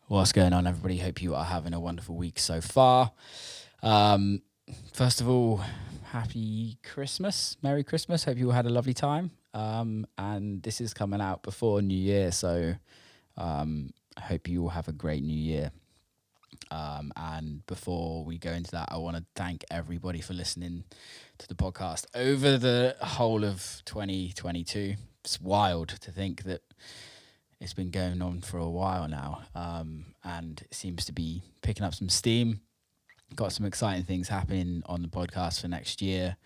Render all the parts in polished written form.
What's going on, everybody? Hope you are having a wonderful week so far. First of all, happy Christmas. Merry Christmas. Hope you all had a lovely time. And this is coming out before New Year, so I hope you all have a great New Year. And before we go into that, I want to thank everybody for listening to the podcast over the whole of 2022. It's wild to think that it's been going on for a while now, and it seems to be picking up some steam. Got some exciting things happening on the podcast for next year,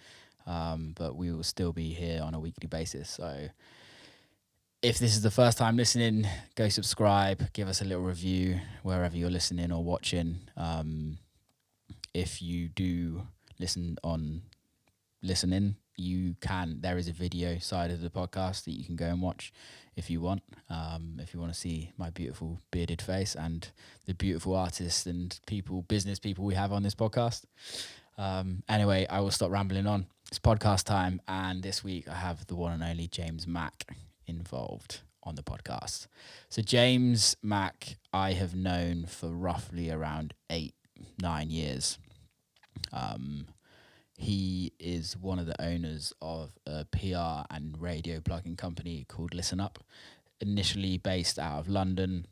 but we will still be here on a weekly basis. So if this is the first time listening, go subscribe, give us a little review wherever you're listening or watching. If you do listen on listening, there is a video side of the podcast that you can go and watch if you want. If you want to see my beautiful bearded face and the beautiful artists and business people we have on this podcast. Anyway, I will stop rambling on. It's podcast time, and this week I have the one and only James Mack involved on the podcast. So James Mack, I have known for roughly around 8-9 years. He is one of the owners of a PR and radio plugging company called Listen Up, initially based out of London,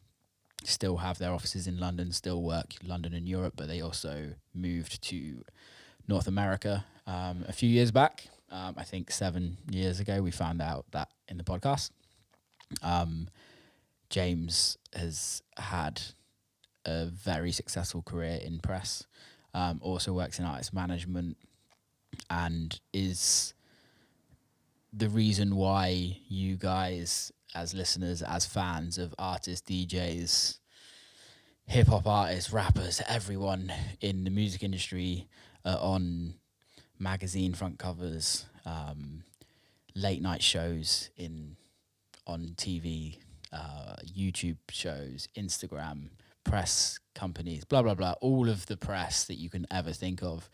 still have their offices in London, still work London and Europe, but they also moved to North America a few years back. I think 7 years ago, we found out that in the podcast. James has had a very successful career in press, also works in artist management, and is the reason why you guys, as listeners, as fans of artists, DJs, hip-hop artists, rappers, everyone in the music industry, on magazine front covers, late night shows on TV, YouTube shows, Instagram, press companies, blah, blah, blah, all of the press that you can ever think of.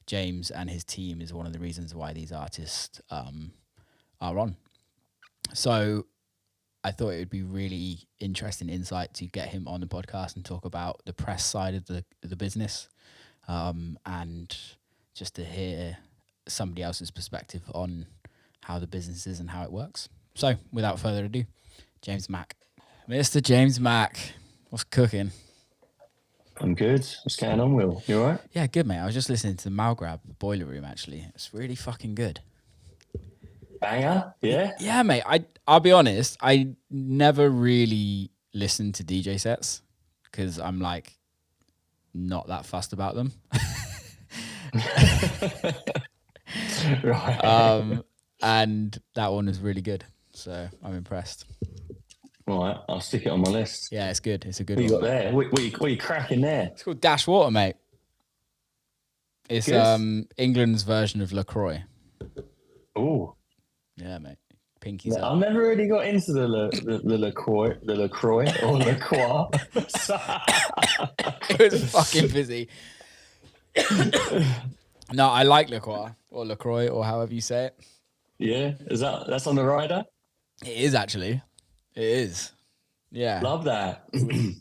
James and his team is one of the reasons why these artists are on. So I thought it would be really interesting insight to get him on the podcast and talk about the press side of the business, and just to hear somebody else's perspective on how the business is and how it works. So without further ado, James Mack. Mr. James Mack, what's cooking? I'm good. What's going on, Will? You all right? Yeah, good, mate. I was just listening to the Malgrab Boiler Room, actually. It's really fucking good. Banger? Yeah? Yeah, mate. I'll be honest, I never really listened to DJ sets because I'm, like, not that fussed about them. Right. And that one was really good, so I'm impressed. All right, I'll stick it on my list. Yeah, it's good. It's a good What one. you got there? What are you cracking there? It's called Dash Water, mate. It's England's version of LaCroix. Oh. Yeah, mate. Pinkies up. I've never really got into the LaCroix or LaCroix. It was fucking busy. No, I like LaCroix or LaCroix or however you say it. Yeah, that's on the rider? It is, actually. It is. Yeah. Love that.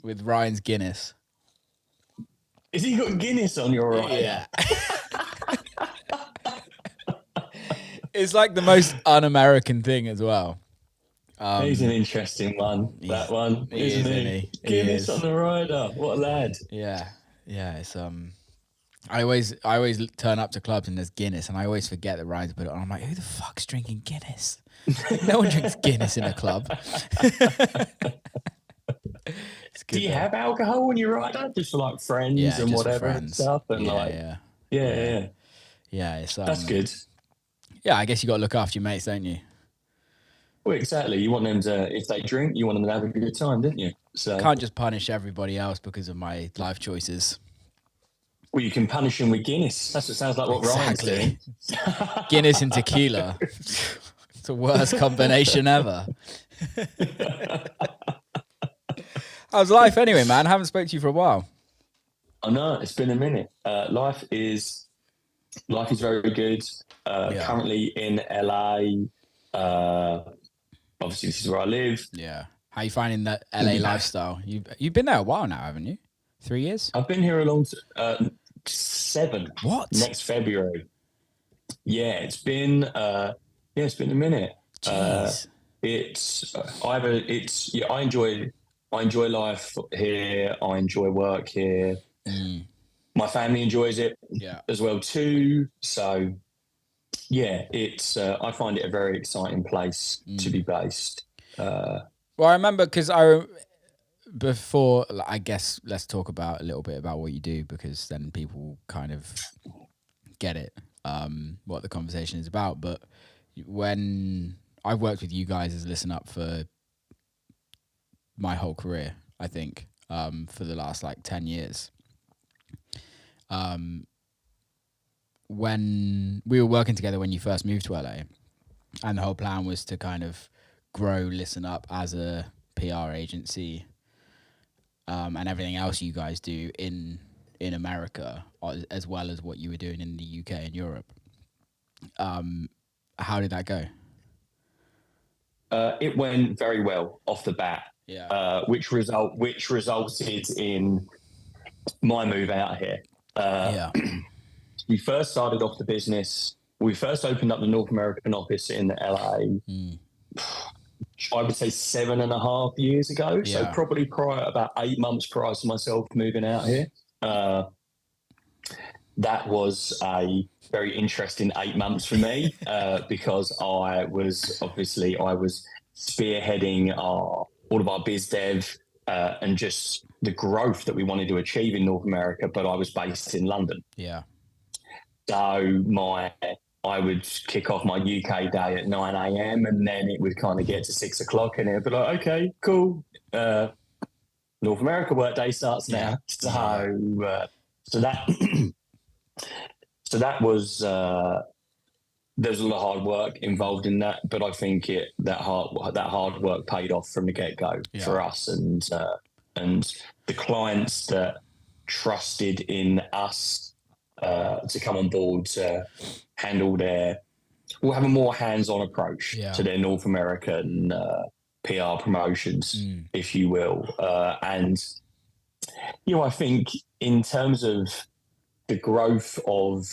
With Ryan's Guinness. Is he got Guinness on your rider? Yeah. It's like the most un-American thing as well. He's an interesting one. That one, isn't he? Guinness on the rider. What a lad. Yeah. Yeah. It's I always turn up to clubs and there's Guinness, and I always forget that Ryan's put it on. I'm like, who the fuck's drinking Guinness? No one drinks Guinness in a club. Do you have alcohol when you ride up, just for like friends and whatever and stuff? And yeah. It's that's good. Yeah, I guess you got to look after your mates, don't you? Well, exactly. You want them to, if they drink, you want them to have a good time, don't you? So can't just punish everybody else because of my life choices. Well, you can punish them with Guinness. That's what sounds like what Ryan's doing. Guinness and tequila. It's the worst combination ever. How's life anyway, man? I haven't spoke to you for a while. I know, it's been a minute. Life is very good. Currently in LA. Obviously, this is where I live. Yeah. How are you finding that LA lifestyle? You've been there a while now, haven't you? 3 years? I've been here a long 7. What? Next February. Yeah, it's been a minute. Jeez. I enjoy life here. I enjoy work here. My family enjoys it as well too. So yeah, it's I find it a very exciting place to be based. Well, I remember because before, I guess let's talk about a little bit about what you do, because then people kind of get it, what the conversation is about. But when I've worked with you guys as Listen Up for my whole career, I think, for the last like 10 years. When we were working together when you first moved to LA, and the whole plan was to kind of grow Listen Up as a PR agency, and everything else you guys do in America, as well as what you were doing in the UK and Europe. How did that go? It went very well off the bat. Yeah. Which resulted in my move out here. We first started off the business. We first opened up the North American office in LA. I would say 7.5 years ago. Yeah. So probably about 8 months prior to myself moving out here. That was a very interesting 8 months for me because I was spearheading all of our biz dev and just the growth that we wanted to achieve in North America, but I was based in London. Yeah. So I would kick off my UK day at 9 a.m. and then it would kind of get to 6 o'clock and it'd be like, okay, cool. North America workday starts now. So that so that was there's a lot of hard work involved in that, but I think that hard work paid off from the get-go for us, and the clients that trusted in us to come on board to handle we'll have a more hands-on approach to their North American PR promotions, if you will. And, I think in terms of the growth of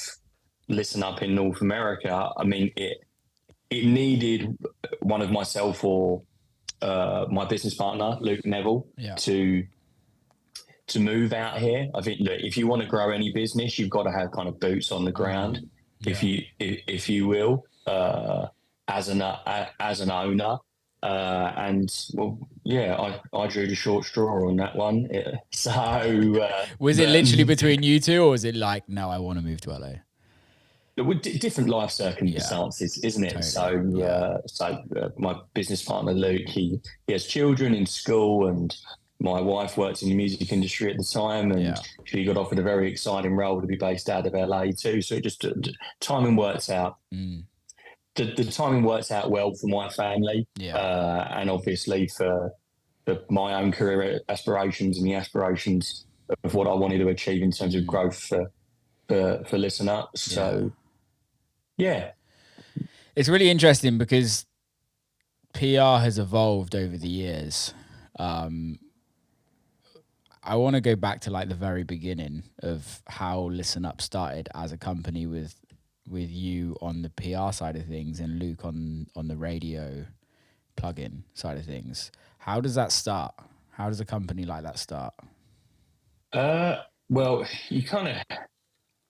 Listen Up in North America, I mean, it needed one of myself or my business partner, Luke Neville, to move out here. I think that if you want to grow any business, you've got to have kind of boots on the ground, if you will, as an owner. And I drew the short straw on that one. So was it literally between you two, or was it like, no, I want to move to LA? With different life circumstances, isn't it? Totally. So my business partner Luke, he has children in school, and my wife worked in the music industry at the time, and she got offered a very exciting role to be based out of LA too. So it just timing works out. The timing works out well for my family, and obviously for my own career aspirations and the aspirations of what I wanted to achieve in terms of growth for Listen Up. So, it's really interesting because PR has evolved over the years. I want to go back to like the very beginning of how Listen Up started as a company with you on the PR side of things and Luke on the radio plugin side of things. How does that start? How does a company like that start? Well, you kind of,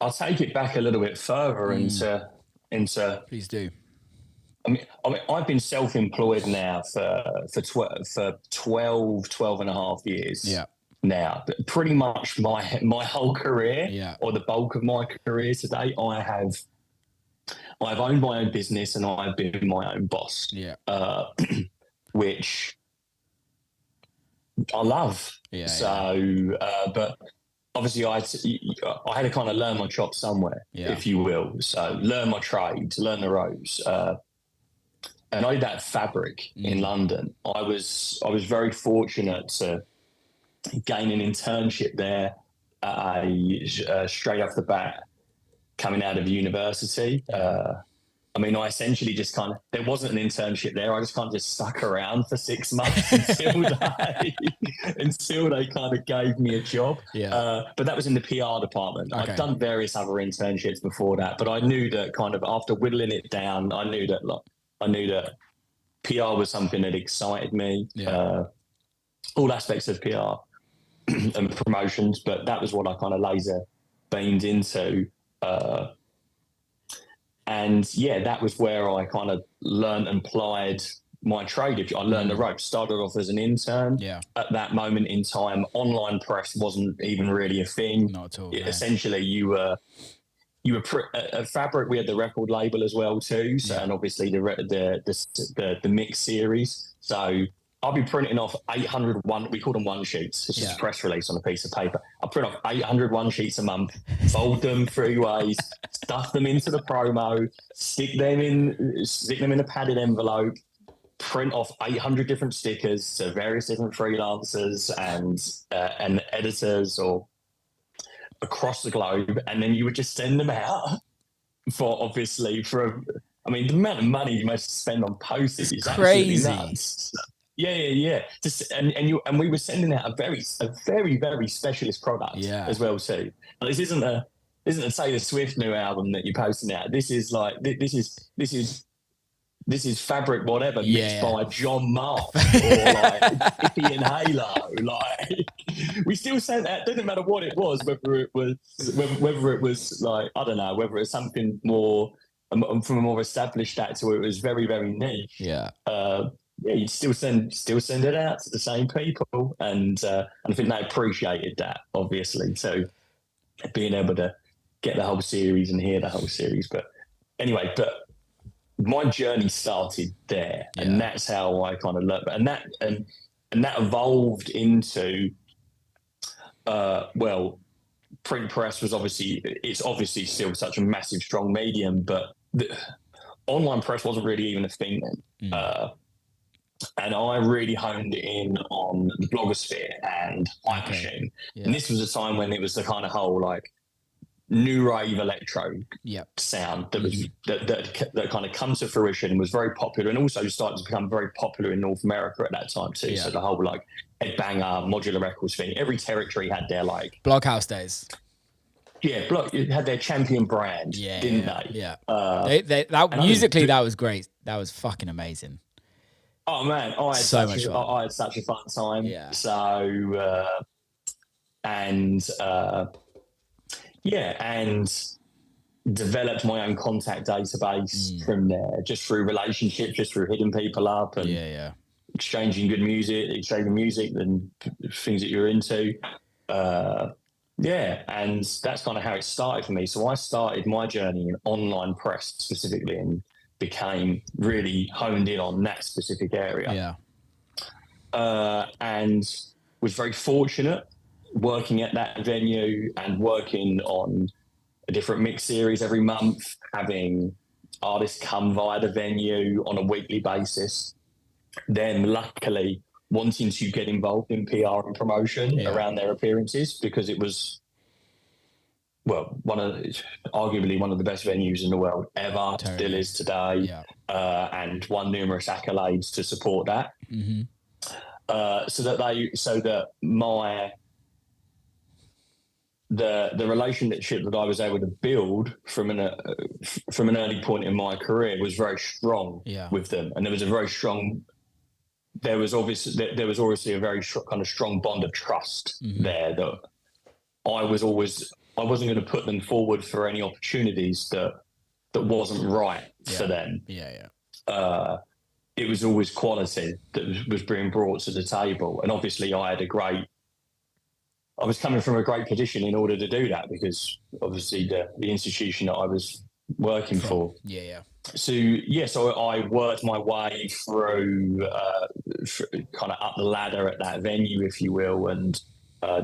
I'll take it back a little bit further into. Please do. I mean, I've been self-employed now for 12 and a half years. Yeah. Now, but pretty much my whole career, or the bulk of my career today, I've owned my own business and I've been my own boss. Yeah. Which I love. But obviously I had to kind of learn my chops somewhere, if you will. So learn my trade, learn the ropes. And I did that fabric in London. I was very fortunate to gain an internship there straight off the bat, coming out of university. I mean, I essentially just kind of, there wasn't an internship there. I just kind of just stuck around for 6 months until they kind of gave me a job. Yeah. But that was in the PR department. Okay. I'd done various other internships before that, but I knew that kind of after whittling it down, I knew that PR was something that excited me. Yeah. All aspects of PR and promotions, but that was what I kind of laser beamed into. And yeah, that was where I kind of learned and applied my trade. I learned the ropes. Started off as an intern. Yeah. At that moment in time, online press wasn't even really a thing. Not at all. No. Essentially, you were at Fabric. We had the record label as well too. So, and obviously the mix series. So I'll be printing off 800 we call them one sheets. It's just a press release on a piece of paper. I print off 800 one sheets a month, fold them 3 ways, stuff them into the promo, stick them in a padded envelope, print off 800 different stickers to various different freelancers and editors or across the globe, and then you would just send them out I mean, the amount of money you must spend on postage is crazy. Absolutely nuts. Yeah. Just and we were sending out a very very specialist product as well too. This isn't a Taylor Swift new album that you're posting out. This is like this is Fabric whatever mixed by John Mark or like Hippie and Halo. Like we still sent that. Doesn't matter what it was, whether it was like I don't know, whether it's something more from a more established act or it was very very niche. Yeah. You'd still send it out to the same people, and I think they appreciated that, obviously. So being able to get the whole series and hear the whole series, but anyway, my journey started there, and that's how I kind of learned. And that evolved into print press was obviously still such a massive, strong medium, but online press wasn't really even a thing then. And I really honed in on the blogosphere and Hypershine. And this was a time when it was the kind of whole like new rave electro sound that was that kind of come to fruition and was very popular, and also started to become very popular in North America at that time too. So the whole like headbanger modular records thing, every territory had their like Blockhouse days. It had their champion brand, didn't they? Yeah. Musically, that was great. That was fucking amazing. Oh man, I had such a fun time. Yeah. So and developed my own contact database from there, just through relationships, just through hitting people up and exchanging music and things that you're into. And that's kind of how it started for me. So I started my journey in online press specifically and became really honed in on that specific area. And was very fortunate working at that venue and working on a different mix series every month, having artists come via the venue on a weekly basis, then luckily wanting to get involved in PR and promotion around their appearances, because it was arguably one of the best venues in the world ever, still is today, and won numerous accolades to support that. So that the relationship that I was able to build from an early point in my career was very strong with them, and there was obviously a very kind of strong bond of trust there that I wasn't going to put them forward for any opportunities that wasn't right for them. It was always quality that was being brought to the table, and obviously I was coming from a great position in order to do that, because obviously the institution that I was working for. So I worked my way through kind of up the ladder at that venue, if you will, and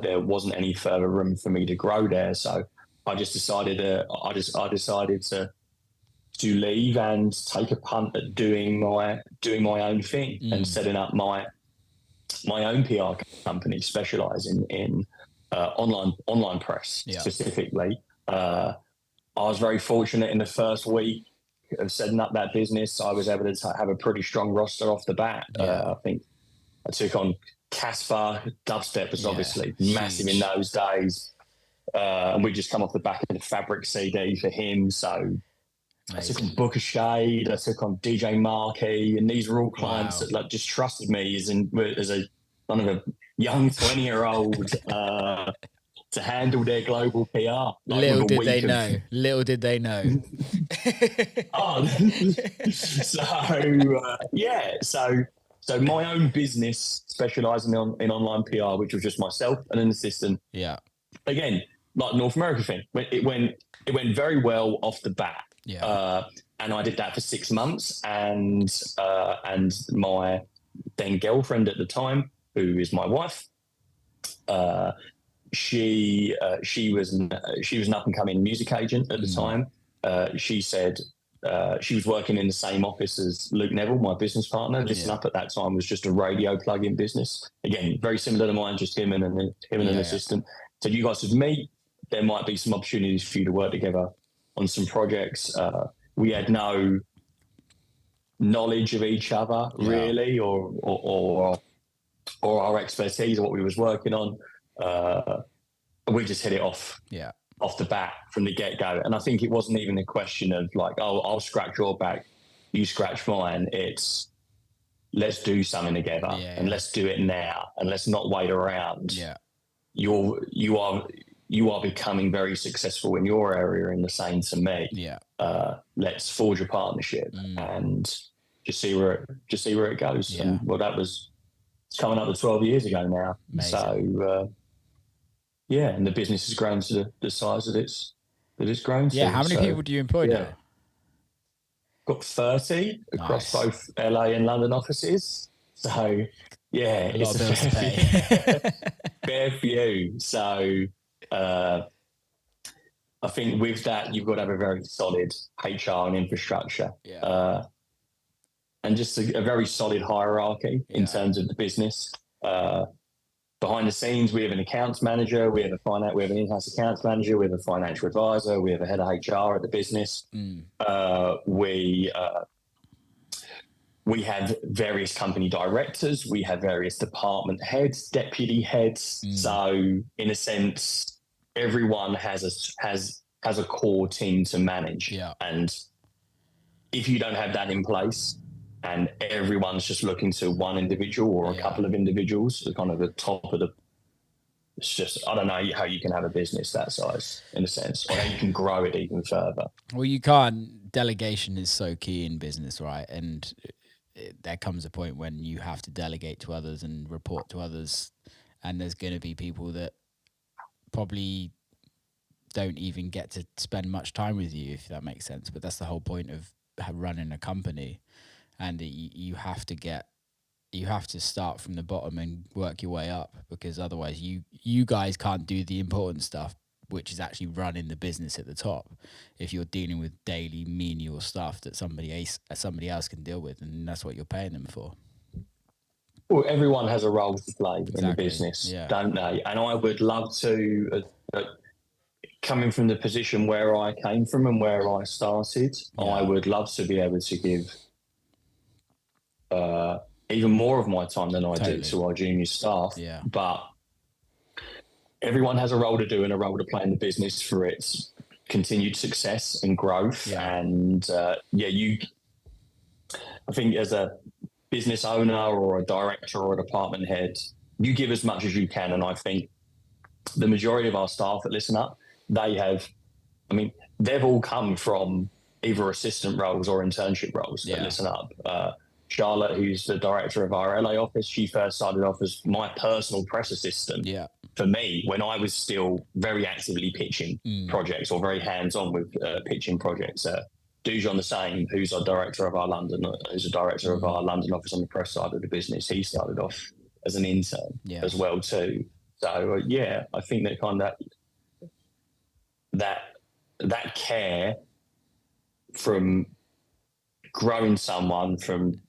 there wasn't any further room for me to grow there. So I just decided to leave and take a punt at doing my own thing and setting up my own PR company, specialising in online press specifically. I was very fortunate in the first week of setting up that business, I was able to have a pretty strong roster off the bat. I think I took on Casper. Dubstep was obviously massive in those days. And we just come off the back of the Fabric CD for him. So I took on Booker Shade, I took on DJ Markey, and these were all clients that like just trusted me as a kind of a young 20-year-old to handle their global PR. Like Little did they know. Little did they know. So my own business specialising in online PR, which was just myself and an assistant. Yeah. Again, like North America thing, it went very well off the bat. Yeah. And I did that for 6 months, and my then girlfriend at the time, who is my wife, she was an up and coming music agent at the time. She said she was working in the same office as Luke Neville, my business partner. Listen Up at that time was just a radio plug-in business. Again, very similar to mine, just him and an assistant. So you guys would meet. There might be some opportunities for you to work together on some projects. We had no knowledge of each other really, or our expertise or what we was working on. We just hit it off the bat from the get-go. And I think it wasn't even a question of like, oh, I'll scratch your back, you scratch mine. It's let's do something together and let's do it now and let's not wait around. Yeah. You are becoming very successful in your area and the same to me. Yeah. Let's forge a partnership and just see where it goes. Yeah. And well, that was coming up to 12 years ago now. Amazing. So and the business has grown to the size that it's grown to. Yeah. How many people do you employ now? Got 30 across both LA and London offices. So yeah, a lot of bills to pay. Fair few. So I think with that, you've got to have a very solid HR and infrastructure, and just a very solid hierarchy in terms of the business. Behind the scenes, we have an accounts manager, we have an in-house accounts manager, we have a financial advisor, we have a head of HR at the business. We have various company directors, we have various department heads, deputy heads. So in a sense, everyone has a core team to manage. Yeah. And if you don't have that in place and everyone's just looking to one individual or a couple of individuals, the kind of the top of it's just, I don't know how you can have a business that size in a sense, or how you can grow it even further. Well, you can't. Delegation is so key in business, right? And there comes a point when you have to delegate to others and report to others, and there's going to be people that probably don't even get to spend much time with you, if that makes sense. But that's the whole point of running a company, and you have to start from the bottom and work your way up, because otherwise you guys can't do the important stuff, which is actually running the business at the top, if you're dealing with daily menial stuff that somebody else can deal with, and that's what you're paying them for. Well, everyone has a role to play in the business, don't they? And I would love to, coming from the position where I came from and where I started, I would love to be able to give even more of my time than I do to our junior staff. Yeah. But everyone has a role to do and a role to play in the business for its continued success and growth. Yeah. And I think as a business owner or a director or a department head, you give as much as you can. And I think the majority of our staff that listen up, they've all come from either assistant roles or internship roles that listen up. Charlotte, who's the director of our LA office, she first started off as my personal press assistant for me when I was still very actively pitching projects, or very hands-on with pitching projects. Dujon the same, who's our director of our London, of our London office on the press side of the business. He started off as an intern as well too. So I think that kind of that care from growing someone from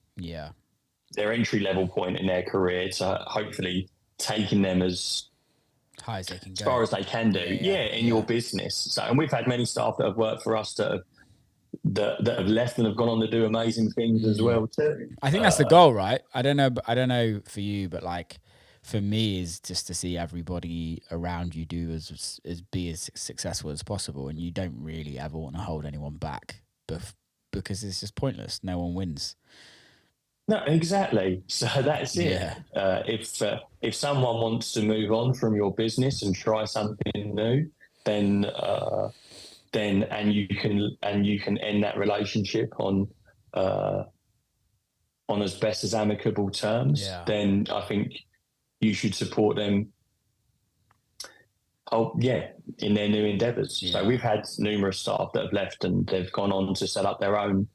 their entry level point in their career to hopefully taking them as high as they can go, as far as they can do in your business. So, and we've had many staff that have worked for us that have that have left and have gone on to do amazing things as well too. I think that's the goal, right? I don't know for you, but like for me is just to see everybody around you do as be as successful as possible, and you don't really ever want to hold anyone back, because it's just pointless. No one wins. No, exactly. So that's it. Yeah. If someone wants to move on from your business and try something new, then and you can end that relationship on as best as amicable terms, Yeah. then I think you should support them. Oh yeah, in their new endeavours. Yeah. So we've had numerous staff that have left and they've gone on to set up their own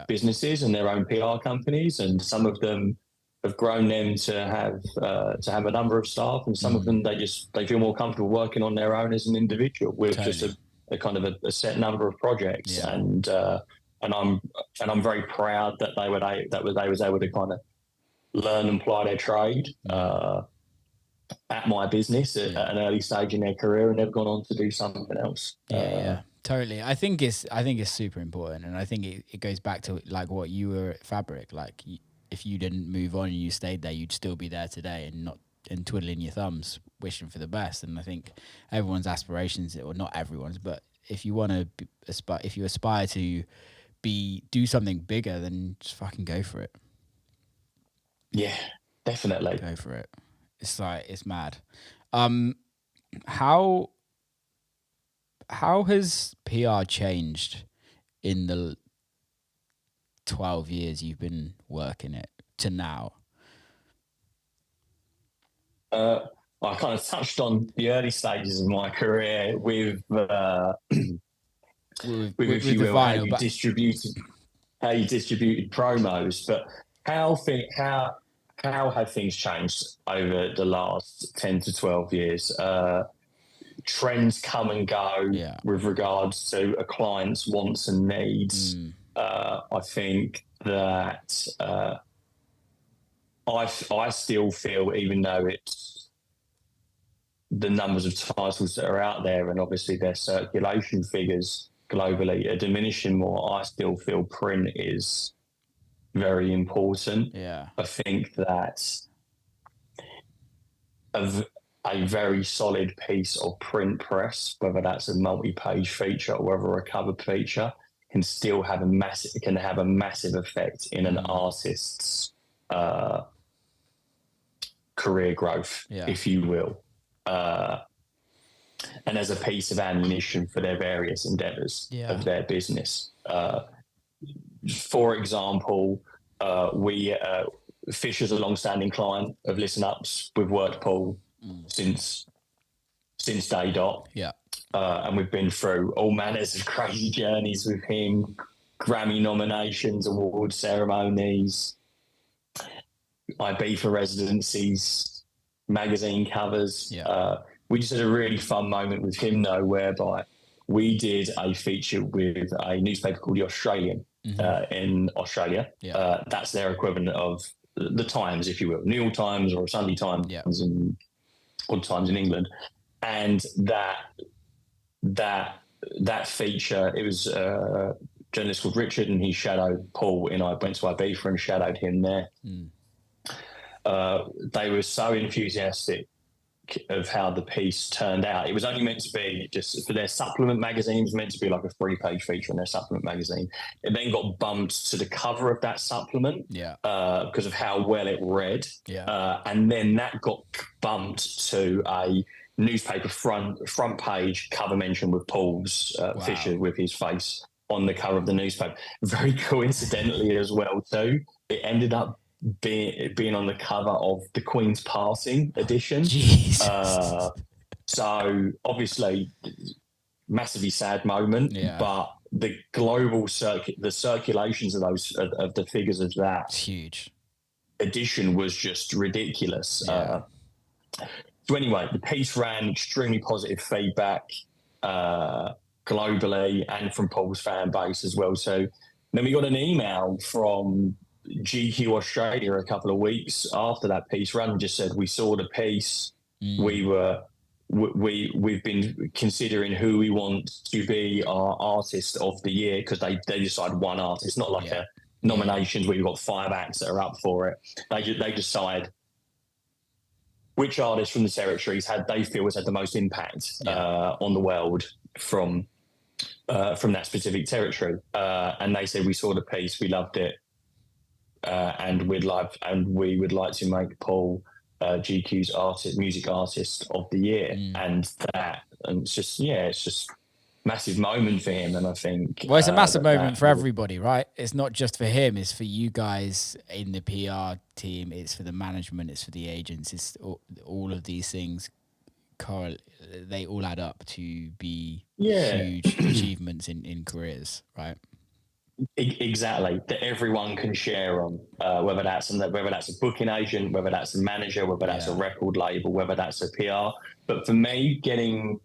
businesses and their own PR companies, and some of them have grown them to have a number of staff, and some of them they feel more comfortable working on their own as an individual with just a kind of a set number of projects. Yeah. And I'm very proud that they was able to kind of learn and ply their trade at my business at an early stage in their career, and they've gone on to do something else. Yeah, totally. I think it's super important, and I think it goes back to like what you were at Fabric. Like, if you didn't move on and you stayed there, you'd still be there today, and twiddling your thumbs, wishing for the best. And I think everyone's aspirations, or not everyone's, but if you want to aspire to do something bigger, then just fucking go for it. Yeah, definitely go for it. It's mad. How has PR changed in the 12 years you've been working it to now? I kind of touched on the early stages of my career with how you distributed promos, but how have things changed over the last 10 to 12 years? Trends come and go with regards to a client's wants and needs. I think that I still feel, even though it's the numbers of titles that are out there and obviously their circulation figures globally are diminishing more, I still feel print is very important. Yeah. I think that a very solid piece of print press, whether that's a multi-page feature or whether a cover feature, can still have a massive effect in an artist's career growth, if you will, and as a piece of ammunition for their various endeavors of their business. For example, Fisher's a long-standing client of Listen Up's. We've worked Paul since day dot. Yeah. And we've been through all manners of crazy journeys with him, Grammy nominations, award ceremonies, Ibiza residencies, magazine covers. We just had a really fun moment with him, though, whereby we did a feature with a newspaper called The Australian in Australia. That's their equivalent of the Times, if you will, New York Times or Sunday Times and Odd Times in England. And that feature, it was a journalist called Richard, and he shadowed Paul, and I went to Ibiza and shadowed him there. They were so enthusiastic of how the piece turned out. It was only meant to be just for their supplement magazine. It was meant to be like a 3-page feature in their supplement magazine. It then got bumped to the cover of that supplement because of how well it read. And then that got bumped to a newspaper front page cover mention with Paul's Fisher with his face on the cover of the newspaper. Very coincidentally as well too, it ended up being on the cover of the Queen's Passing edition. So obviously massively sad moment, but the global the circulations of those of the figures of that huge edition was just ridiculous. So anyway, the piece ran extremely positive feedback globally and from Paul's fan base as well. So then we got an email from GQ Australia a couple of weeks after that piece ran, just said, we saw the piece, we were we've been considering who we want to be our artist of the year, because they decide one artist, not like a nominations where you've got 5 acts that are up for it. They decide which artist from the territories they feel has had the most impact on the world from that specific territory. And they said, we saw the piece, we loved it, and we would like to make Paul GQ's music artist of the year. And it's just massive moment for him. And I think it's a massive moment for everybody, right? It's not just for him, it's for you guys in the PR team, it's for the management, it's for the agents, it's all of these things. They all add up to be huge achievements in careers, right? Exactly, that everyone can share on, whether that's a booking agent, whether that's a manager, whether that's a record label, whether that's a PR. But for me, getting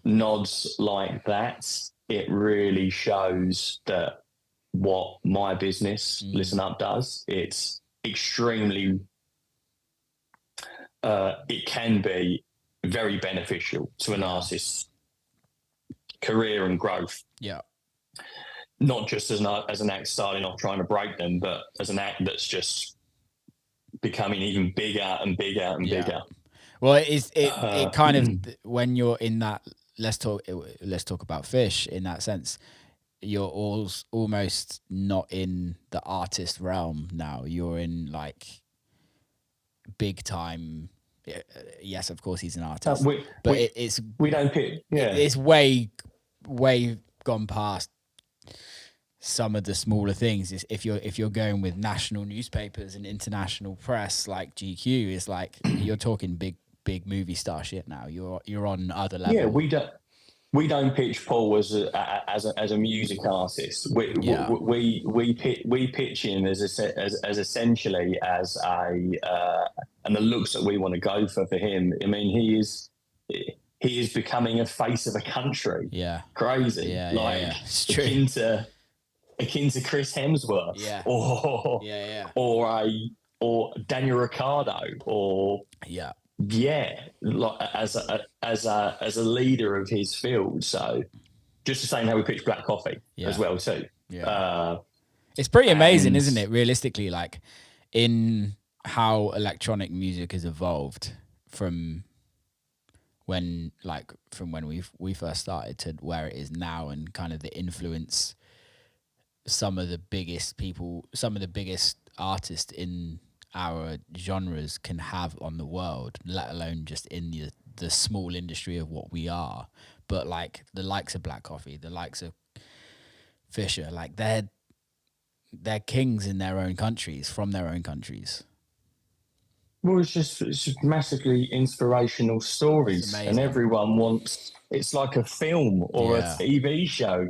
nods like that, it really shows that what my business Listen Up does, it's extremely it can be very beneficial to an artist's career and growth. Not just as an act starting off trying to break them, but as an act that's just becoming even bigger and bigger and bigger. Well, it kind of, when you're in that, let's talk about Fish in that sense, you're almost not in the artist realm now. You're in like big time. Yes, of course he's an artist, we don't pick. It's way gone past some of the smaller things. Is if you're going with national newspapers and international press like GQ, is like you're talking big movie star shit now. You're on other levels. Yeah, we don't pitch Paul as a music artist. We pitch him as essentially as and the looks that we want to go for him. I mean, he is becoming a face of a country. Crazy. It's true. Akin to Chris Hemsworth, or Daniel Ricciardo, or like as a leader of his field. So just the same how we pitch Black Coffee as well too. It's pretty amazing, isn't it? Realistically, like in how electronic music has evolved from when we first started to where it is now, and kind of the influence some of the biggest artists in our genres can have on the world, let alone just in the small industry of what we are. But like the likes of Black Coffee, the likes of Fisher, like they're kings in their own countries, from their own countries. Well, it's just massively inspirational stories, and everyone wants. It's like a film or a TV show.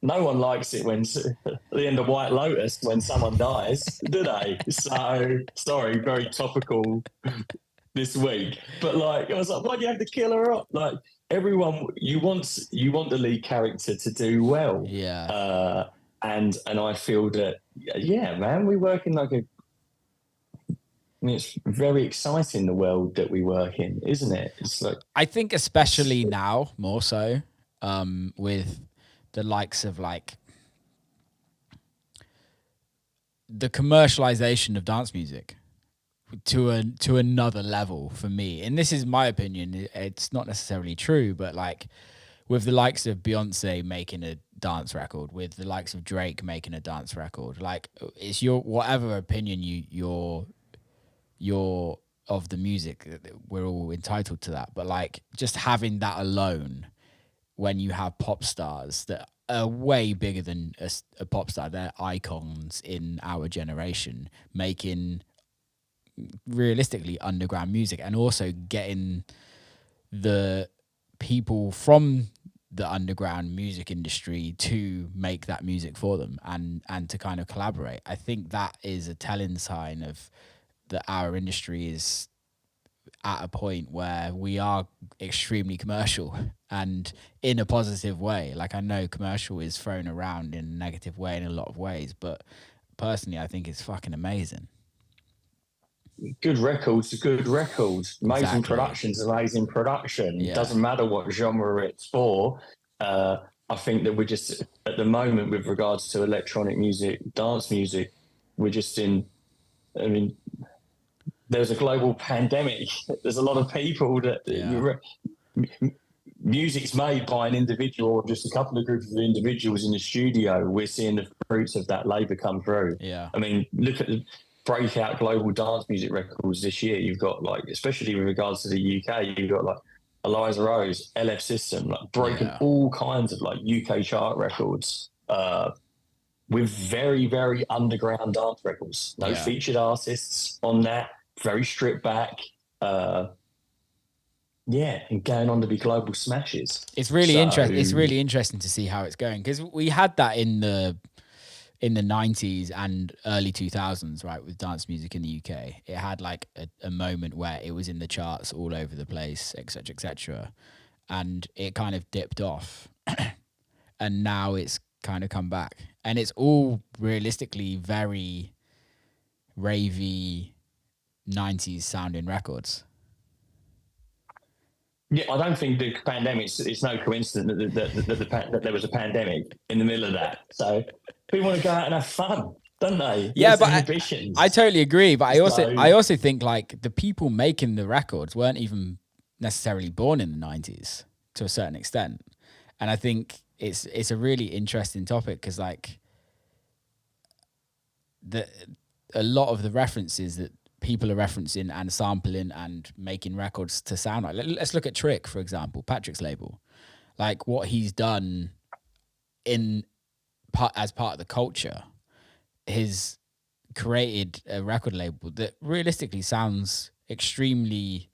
No one likes it when at the end of White Lotus when someone dies, do they? So sorry, very topical this week. But like, I was like, why do you have to kill her off? Like everyone, you want the lead character to do well. And I feel that man, we work in like it's very exciting, the world that we work in, isn't it? It's like, I think especially now more so with the likes of like the commercialization of dance music to another level for me. And this is my opinion. It's not necessarily true, but like with the likes of Beyonce making a dance record, with the likes of Drake making a dance record, like it's your whatever opinion you're of the music, we're all entitled to that. But like just having that alone, when you have pop stars that are way bigger than a pop star, they're icons in our generation, making realistically underground music, and also getting the people from the underground music industry to make that music for them and to kind of collaborate. I think that is a telling sign of that our industry is at a point where we are extremely commercial, and in a positive way. Like I know commercial is thrown around in a negative way in a lot of ways, but personally I think it's fucking amazing. good records are good records. Amazing Exactly. productions, amazing production. Yeah. Doesn't matter what genre it's for. I think that we're just at the moment with regards to electronic music, dance music, we're just in. I mean, there's a global pandemic. There's a lot of people that music's made by an individual or just a couple of groups of individuals in the studio. We're seeing the fruits of that labour come through. Yeah. I mean, look at the breakout global dance music records this year. You've got like, especially with regards to the UK, you've got like Eliza Rose, LF System, like breaking all kinds of like UK chart records. With very, very underground dance records. No featured artists on that. Very stripped back. And going on to be global smashes. It's really interesting. It's really interesting to see how it's going, because we had that in the 90s and early 2000s, right, with dance music in the UK. It had like a moment where it was in the charts all over the place, etc., etc., and it kind of dipped off, and now it's kind of come back, and it's all realistically very ravey 90s sounding records. Yeah, I don't think the pandemic, it's no coincidence that there was a pandemic in the middle of that. So people want to go out and have fun, don't they? Yeah, but I totally agree. But I also think like the people making the records weren't even necessarily born in the 90s to a certain extent. And I think it's a really interesting topic, because like a lot of the references that people are referencing and sampling and making records to sound like. Let's look at Trick, for example, Patrick's label. Like what he's done as part of the culture, he's created a record label that realistically sounds extremely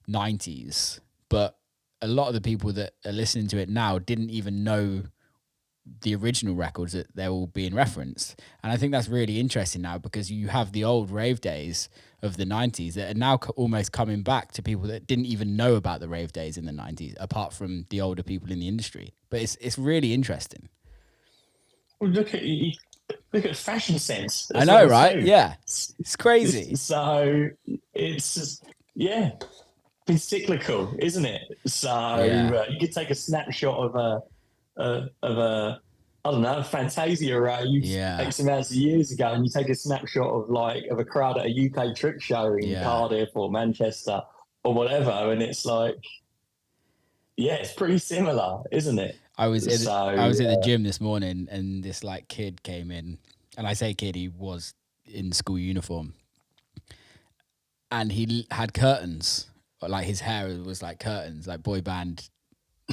90s, but a lot of the people that are listening to it now didn't even know the original records that they're all being referenced. And I think that's really interesting now, because you have the old rave days of the 90s that are now almost coming back to people that didn't even know about the rave days in the 90s, apart from the older people in the industry. But it's really interesting. Well, look at fashion sense. I know, right? Too. Yeah. It's crazy. So it's just, it's cyclical, isn't it? So you could take a snapshot of a I don't know, Fantasia rave X amounts of years ago, and you take a snapshot of a crowd at a UK trick show in Cardiff or Manchester or whatever, and it's like, it's pretty similar, isn't it? I was at the gym this morning, and this like kid came in, and I say kid, he was in school uniform, and he had curtains, like his hair was like curtains, like boy band.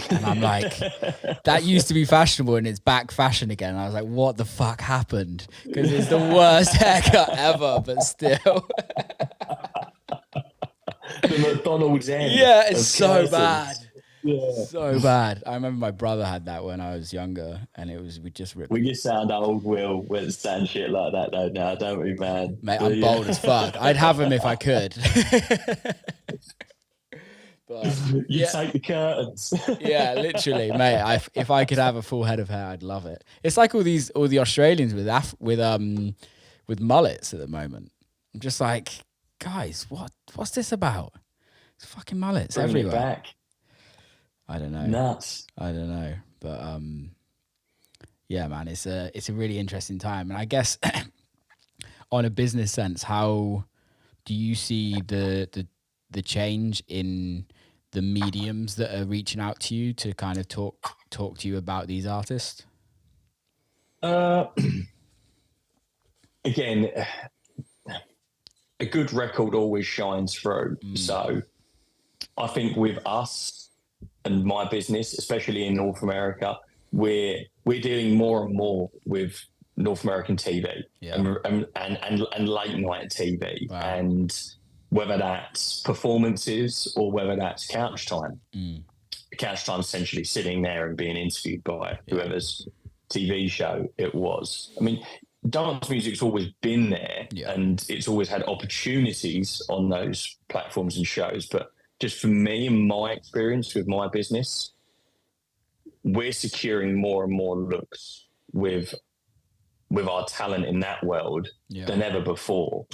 And I'm like, that used to be fashionable and it's back fashion again. And I was like, what the fuck happened? Because it's the worst haircut ever, but still. The McDonald's end. Yeah, it's so bad. Yeah. So bad. I remember my brother had that when I was younger, and we just ripped. We just sound old, Will, when saying shit like that though now, don't we, man? Mate, I'm bold as fuck. I'd have him if I could. But, you take the curtains. Yeah, literally, mate. If I could have a full head of hair, I'd love it. It's like all the Australians with mullets at the moment. I'm just like, guys, what's this about? It's fucking mullets everywhere. It back. I don't know. Nuts. I don't know, but yeah, man, it's a really interesting time, and I guess on a business sense, how do you see the change in the mediums that are reaching out to you to kind of talk to you about these artists? Again, a good record always shines through. So I think with us and my business, especially in North America, we're dealing more and more with North American TV and late night TV. Wow. And whether that's performances or whether that's couch time. Couch time essentially sitting there and being interviewed by whoever's TV show it was. I mean, dance music's always been there and it's always had opportunities on those platforms and shows. But just for me and my experience with my business, we're securing more and more looks with our talent in that world than ever before.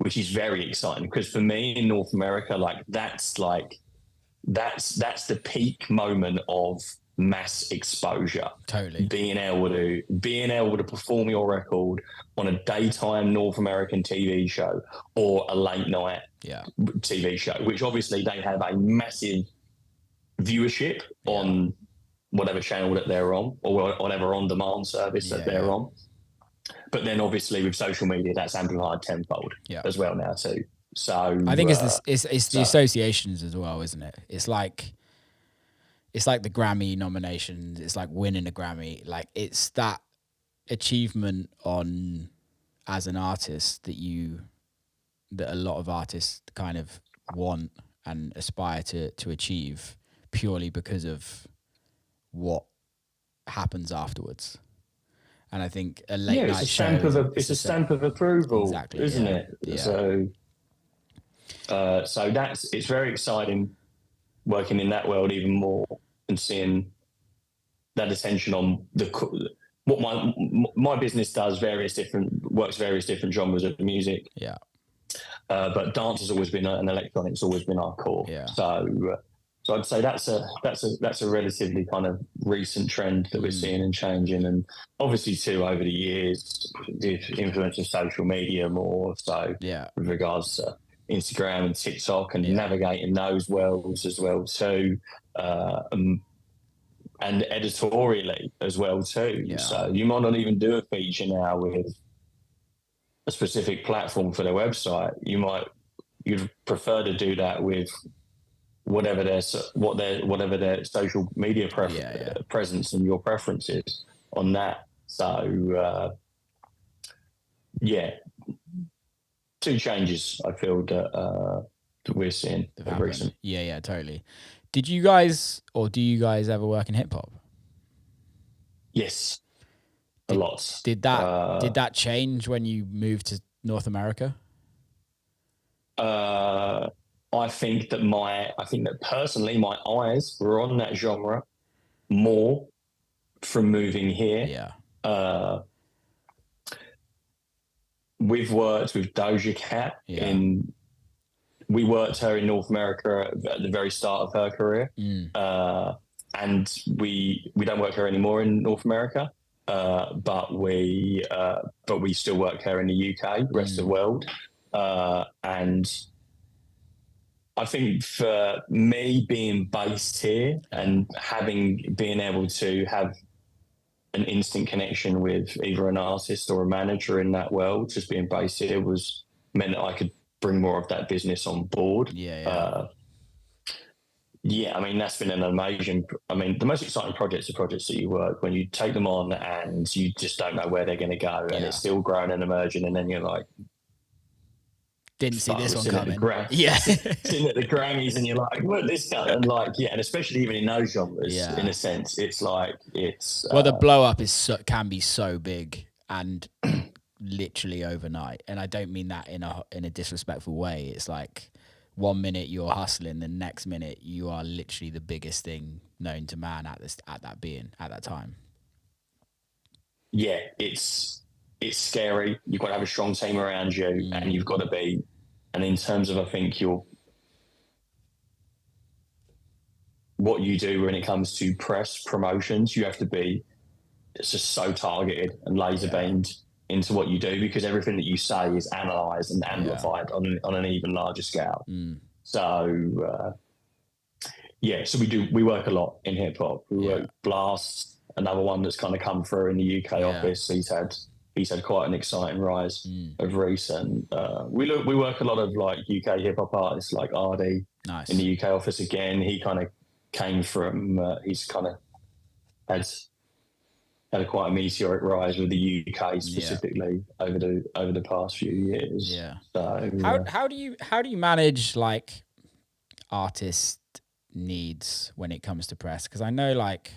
which is very exciting because for me in North America, that's the peak moment of mass exposure. Totally. Being able to perform your record on a daytime North American TV show or a late night TV show, which obviously they have a massive viewership on whatever channel that they're on or whatever on-demand service that they're on. But then obviously with social media, that's amplified tenfold as well now too. So I think it's the associations as well, isn't it? It's like the Grammy nominations. It's like winning a Grammy. Like it's that achievement on as an artist that a lot of artists kind of want and aspire to achieve purely because of what happens afterwards. And I think a late night show it's a stamp of approval, exactly, isn't it? Yeah. So it's very exciting working in that world even more and seeing that attention on what my business does. Works various different genres of music. Yeah. But dance has always been and electronic's always been our core. Yeah. So I'd say that's a relatively kind of recent trend that we're seeing and changing, and obviously too over the years the influence of social media more so with regards to Instagram and TikTok and navigating those worlds as well too, and editorially as well too. Yeah. So you might not even do a feature now with a specific platform for their website. You'd prefer to do that with whatever their social media presence and your preferences on that. So two changes I feel that we're seeing recent. Yeah, totally. Did you guys or do you guys ever work in hip hop? Yes, a lot. Did that change when you moved to North America? I think that personally my eyes were on that genre more from moving here. Yeah. We've worked with Doja Cat we worked her in North America at the very start of her career. And we don't work her anymore in North America. But we still work her in the UK, rest of the world. And I think for me being based here and being able to have an instant connection with either an artist or a manager in that world, just being based here meant that I could bring more of that business on board. I mean, that's been an amazing. I mean, the most exciting projects are projects that you work when you take them on and you just don't know where they're going to go, and it's still growing and emerging, and then you're like, didn't see this one coming. Sitting at the Grammys, and you're like, "What this guy?" And and especially even in those genres, in a sense, it's like well, the blow up can be so big and literally overnight, and I don't mean that in a disrespectful way. It's like 1 minute you're hustling, the next minute you are literally the biggest thing known to man at that time. Yeah, it's scary. You've got to have a strong team around you, and you've got to be. And in terms of, I think what you do when it comes to press promotions, you have to be just so targeted and laser beamed into what you do, because everything that you say is analysed and amplified on an even larger scale. So so we work a lot in hip hop. We work Blast, another one that's kind of come through in the UK office. He's had quite an exciting rise of recent. We work a lot of like UK hip hop artists like Ardy in the UK office again. He kind of came from he's kind of had quite a meteoric rise with the UK specifically over the past few years. Yeah. So how do you manage like artist needs when it comes to press? Because I know like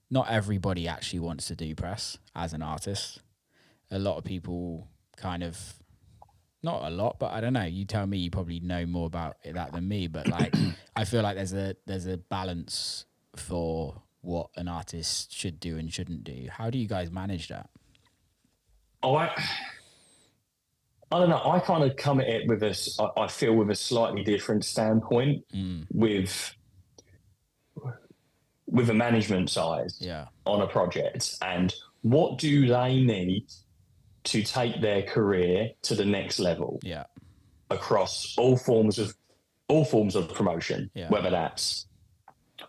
not everybody actually wants to do press as an artist. A lot of people kind of, not a lot, but I don't know. You tell me. You probably know more about that than me. But like, I feel like there's a balance for what an artist should do and shouldn't do. How do you guys manage that? I don't know. I kind of come at it with I feel with a slightly different standpoint with a management side on a project, and what do they need to take their career to the next level across all forms of promotion, whether that's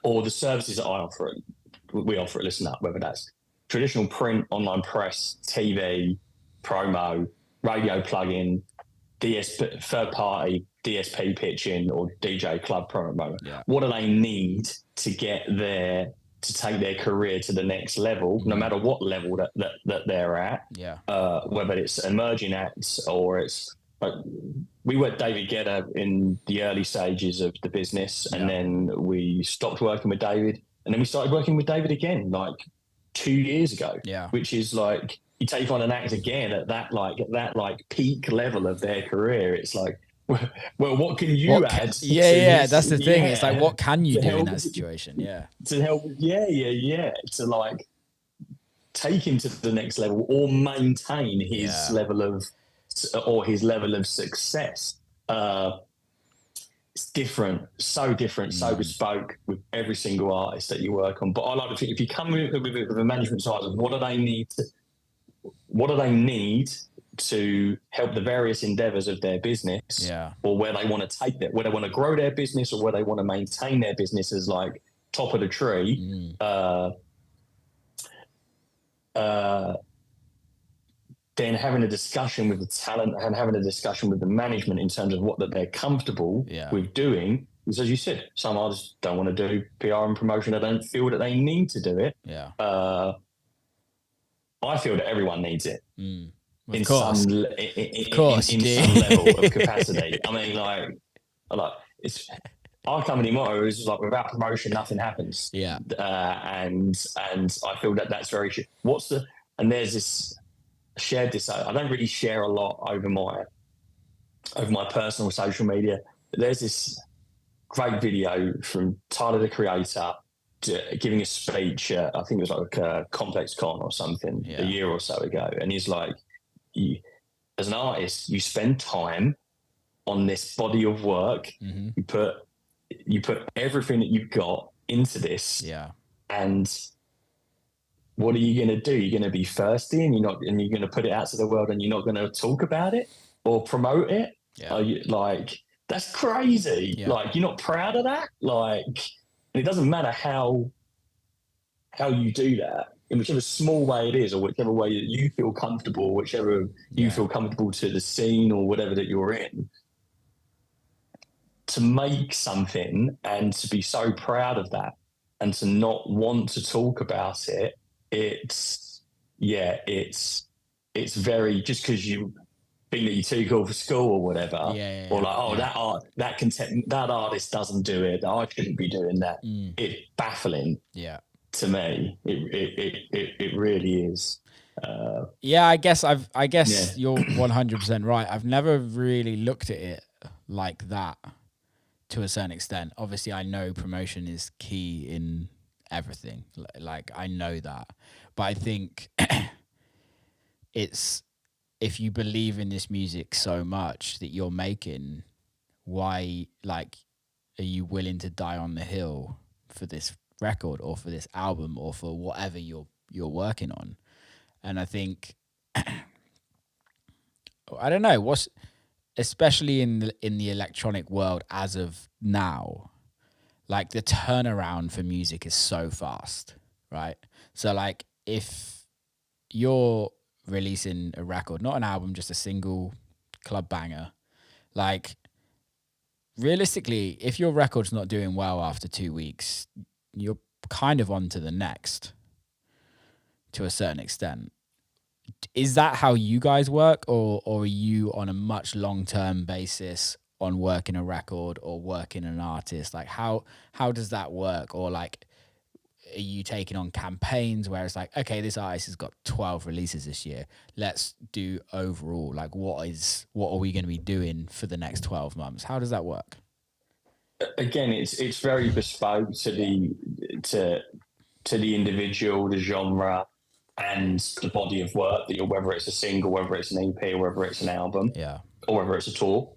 or the services that we offer at Listen Up, whether that's traditional print, online press, TV, promo, radio plug-in, third-party DSP pitching, or DJ club promo. What do they need to get there to take their career to the next level, no matter what level that they're at? Whether it's emerging acts or it's like we were David Guetta in the early stages of the business, and then we stopped working with David, and then we started working with David again like 2 years ago. Which is like you take on an act again at that peak level of their career. It's like, well, what can you add? That's the thing. It's like, what can you do in that situation? To help, to like take him to the next level or maintain his level of success. It's different, so bespoke with every single artist that you work on. But I like to think if you come with a management side of what do they need to help the various endeavors of their business, or where they want to take it, where they want to grow their business or where they want to maintain their business as like top of the tree. Then having a discussion with the talent and having a discussion with the management in terms of what that they're comfortable with doing. Because as you said, some artists don't want to do PR and promotion. They don't feel that they need to do it. I feel that everyone needs it in some level of capacity. I mean, like it's our company motto is like, without promotion, nothing happens. And I feel that that's very true. There's this. Shared this. I don't really share a lot over my personal social media. But there's this great video from Tyler the Creator giving a speech. I think it was like a Complex Con or something a year or so ago, and he's like, as an artist, you spend time on this body of work. You put everything that you've got into this, and what are you going to do? You're going to be thirsty and you're going to put it out to the world and you're not going to talk about it or promote it? Are you, like, that's crazy. Like, you're not proud of that? Like, and it doesn't matter how you do that, in whichever small way it is, or whichever way that you feel comfortable, whichever you feel comfortable to the scene or whatever that you're in. To make something and to be so proud of that and to not want to talk about it, it's very, just because you think that you're too cool for school or whatever, or like, that artist doesn't do it, I shouldn't be doing that. It's baffling to me. It really is. I guess you're 100% right. I've never really looked at it like that to a certain extent. Obviously I know promotion is key in everything, like I know that, but I think it's, if you believe in this music so much that you're making, why, like, are you willing to die on the hill for this record or for this album or for whatever you're working on? And I think I don't know, especially in the electronic world as of now, like the turnaround for music is so fast, right? So like if you're releasing a record, not an album, just a single club banger, like realistically, if your record's not doing well after 2 weeks, you're kind of on to the next to a certain extent. Is that how you guys work, or are you on a much long-term basis on working a record or working an artist? Like how does that work? Or like, are you taking on campaigns where it's like, okay, this artist has got 12 releases this year, let's do overall, like what are we going to be doing for the next 12 months? How does that work? Again, it's very bespoke to the individual, the genre, and the body of work that you're, whether it's a single, whether it's an EP, or whether it's an album, or whether it's a tour,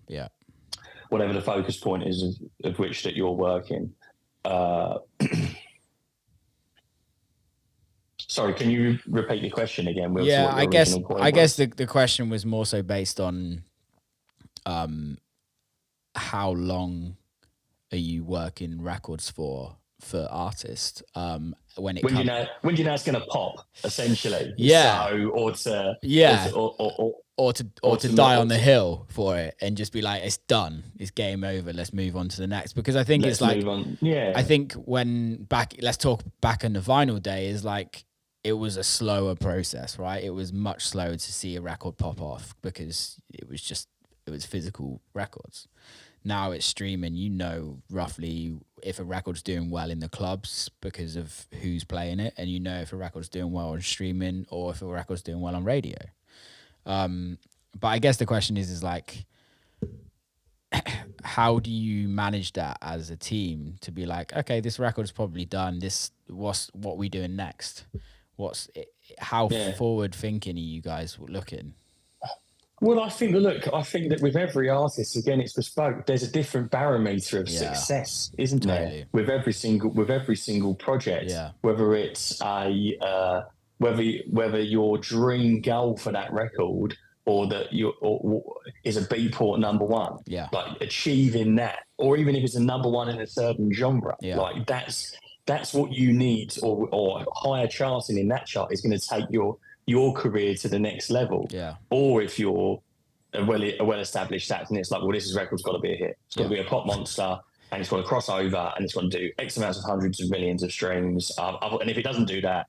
whatever the focus point is of which that you're working. Sorry, can you repeat the question again? I guess the question was more so based on how long are you working records for artists? When do you know it's going to pop, essentially? Or to die on the hill for it and just be like, it's done, it's game over, let's move on to the next. Because I think it's like, I think let's talk back in the vinyl day, is like, it was a slower process, right? It was much slower to see a record pop off because it was physical records. Now it's streaming. You know roughly if a record's doing well in the clubs because of who's playing it, and you know if a record's doing well on streaming or if a record's doing well on radio. But I guess the question is like, how do you manage that as a team to be like, okay, this record's probably done. What we doing next? How forward thinking are you guys looking? Well, I think that with every artist, again, it's bespoke. There's a different barometer of success, isn't there? With every single project, whether it's whether your dream goal for that record or that is a Beatport number one, like achieving that, or even if it's a number one in a certain genre, like that's what you need, or higher charting in that chart is going to take your career to the next level. Or if you're a well-established act and it's like, well, this record's got to be a hit. It's got to be a pop monster, and it's got to cross over, and it's got to do X amounts of hundreds of millions of streams. And if it doesn't do that,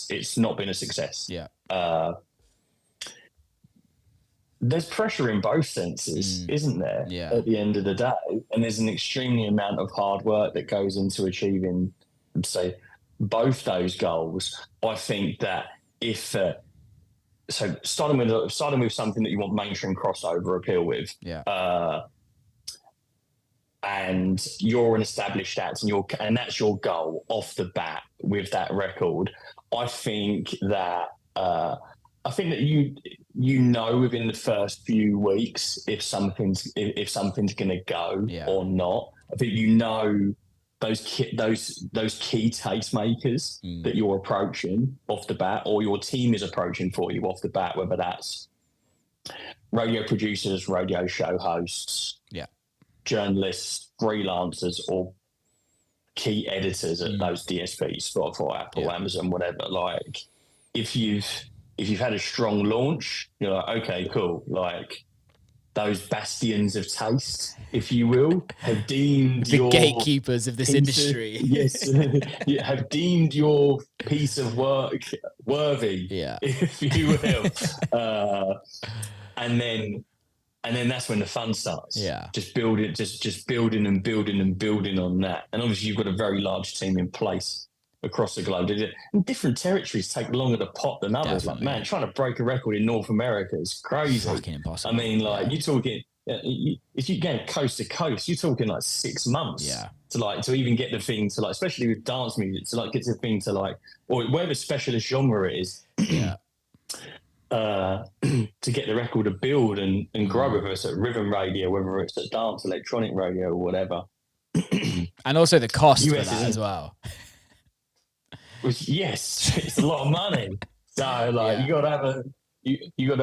it's not been a success. There's pressure in both senses, isn't there? At the end of the day, and there's an extremely amount of hard work that goes into achieving, say, both those goals. I think that if so starting with something that you want mainstream crossover appeal with, and you're an established act, and that's your goal off the bat with that record, I think that you know within the first few weeks if something's going to go or not. I think you know those key tastemakers that you're approaching off the bat, or your team is approaching for you off the bat, whether that's radio producers, radio show hosts, journalists, freelancers, or key editors at those DSPs, Spotify, Apple, Amazon, whatever. Like, if you've had a strong launch, you're like, okay, cool. Like, those bastions of taste, if you will, have deemed the gatekeepers of this industry. Have deemed your piece of work worthy, if you will. And then that's when the fun starts. Just building and building on that. And obviously you've got a very large team in place across the globe. And different territories take longer to pop than others. Definitely. Like, man, trying to break a record in North America is crazy. Fucking impossible. I mean, like, you're talking, if you go coast to coast, you're talking like 6 months to even get the thing to, like, especially with dance music, to like get the thing to, like, or whatever specialist genre it is, to get the record to build and grow, whether it's at rhythm radio, whether it's at dance, electronic radio, or whatever. And also the cost for that as well. Which, yes, it's a lot of money. So, like, you got to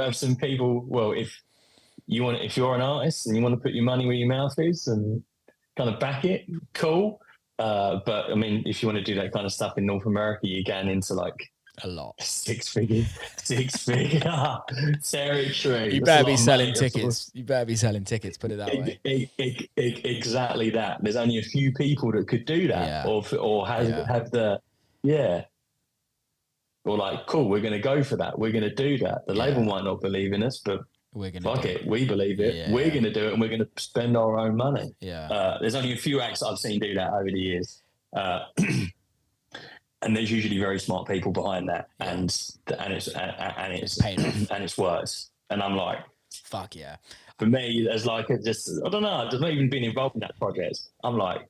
have some people. Well, if you're an artist and you want to put your money where your mouth is and kind of back it, cool. But I mean, if you want to do that kind of stuff in North America, you're getting into like a lot, six figure territory. You better be selling tickets. You better be selling tickets. Put it that way. Exactly that. There's only a few people that could do that, or have the. Yeah. Or like, cool, we're going to go for that. We're going to do that. The label might not believe in us, but we're going to fuck it. We believe it. We're going to do it, and we're going to spend our own money. There's only a few acts I've seen do that over the years. And there's usually very smart people behind that. And it's paid off. And it's worked. And I'm like, fuck yeah. For me, as like I don't know, I've not even been involved in that project. I'm like,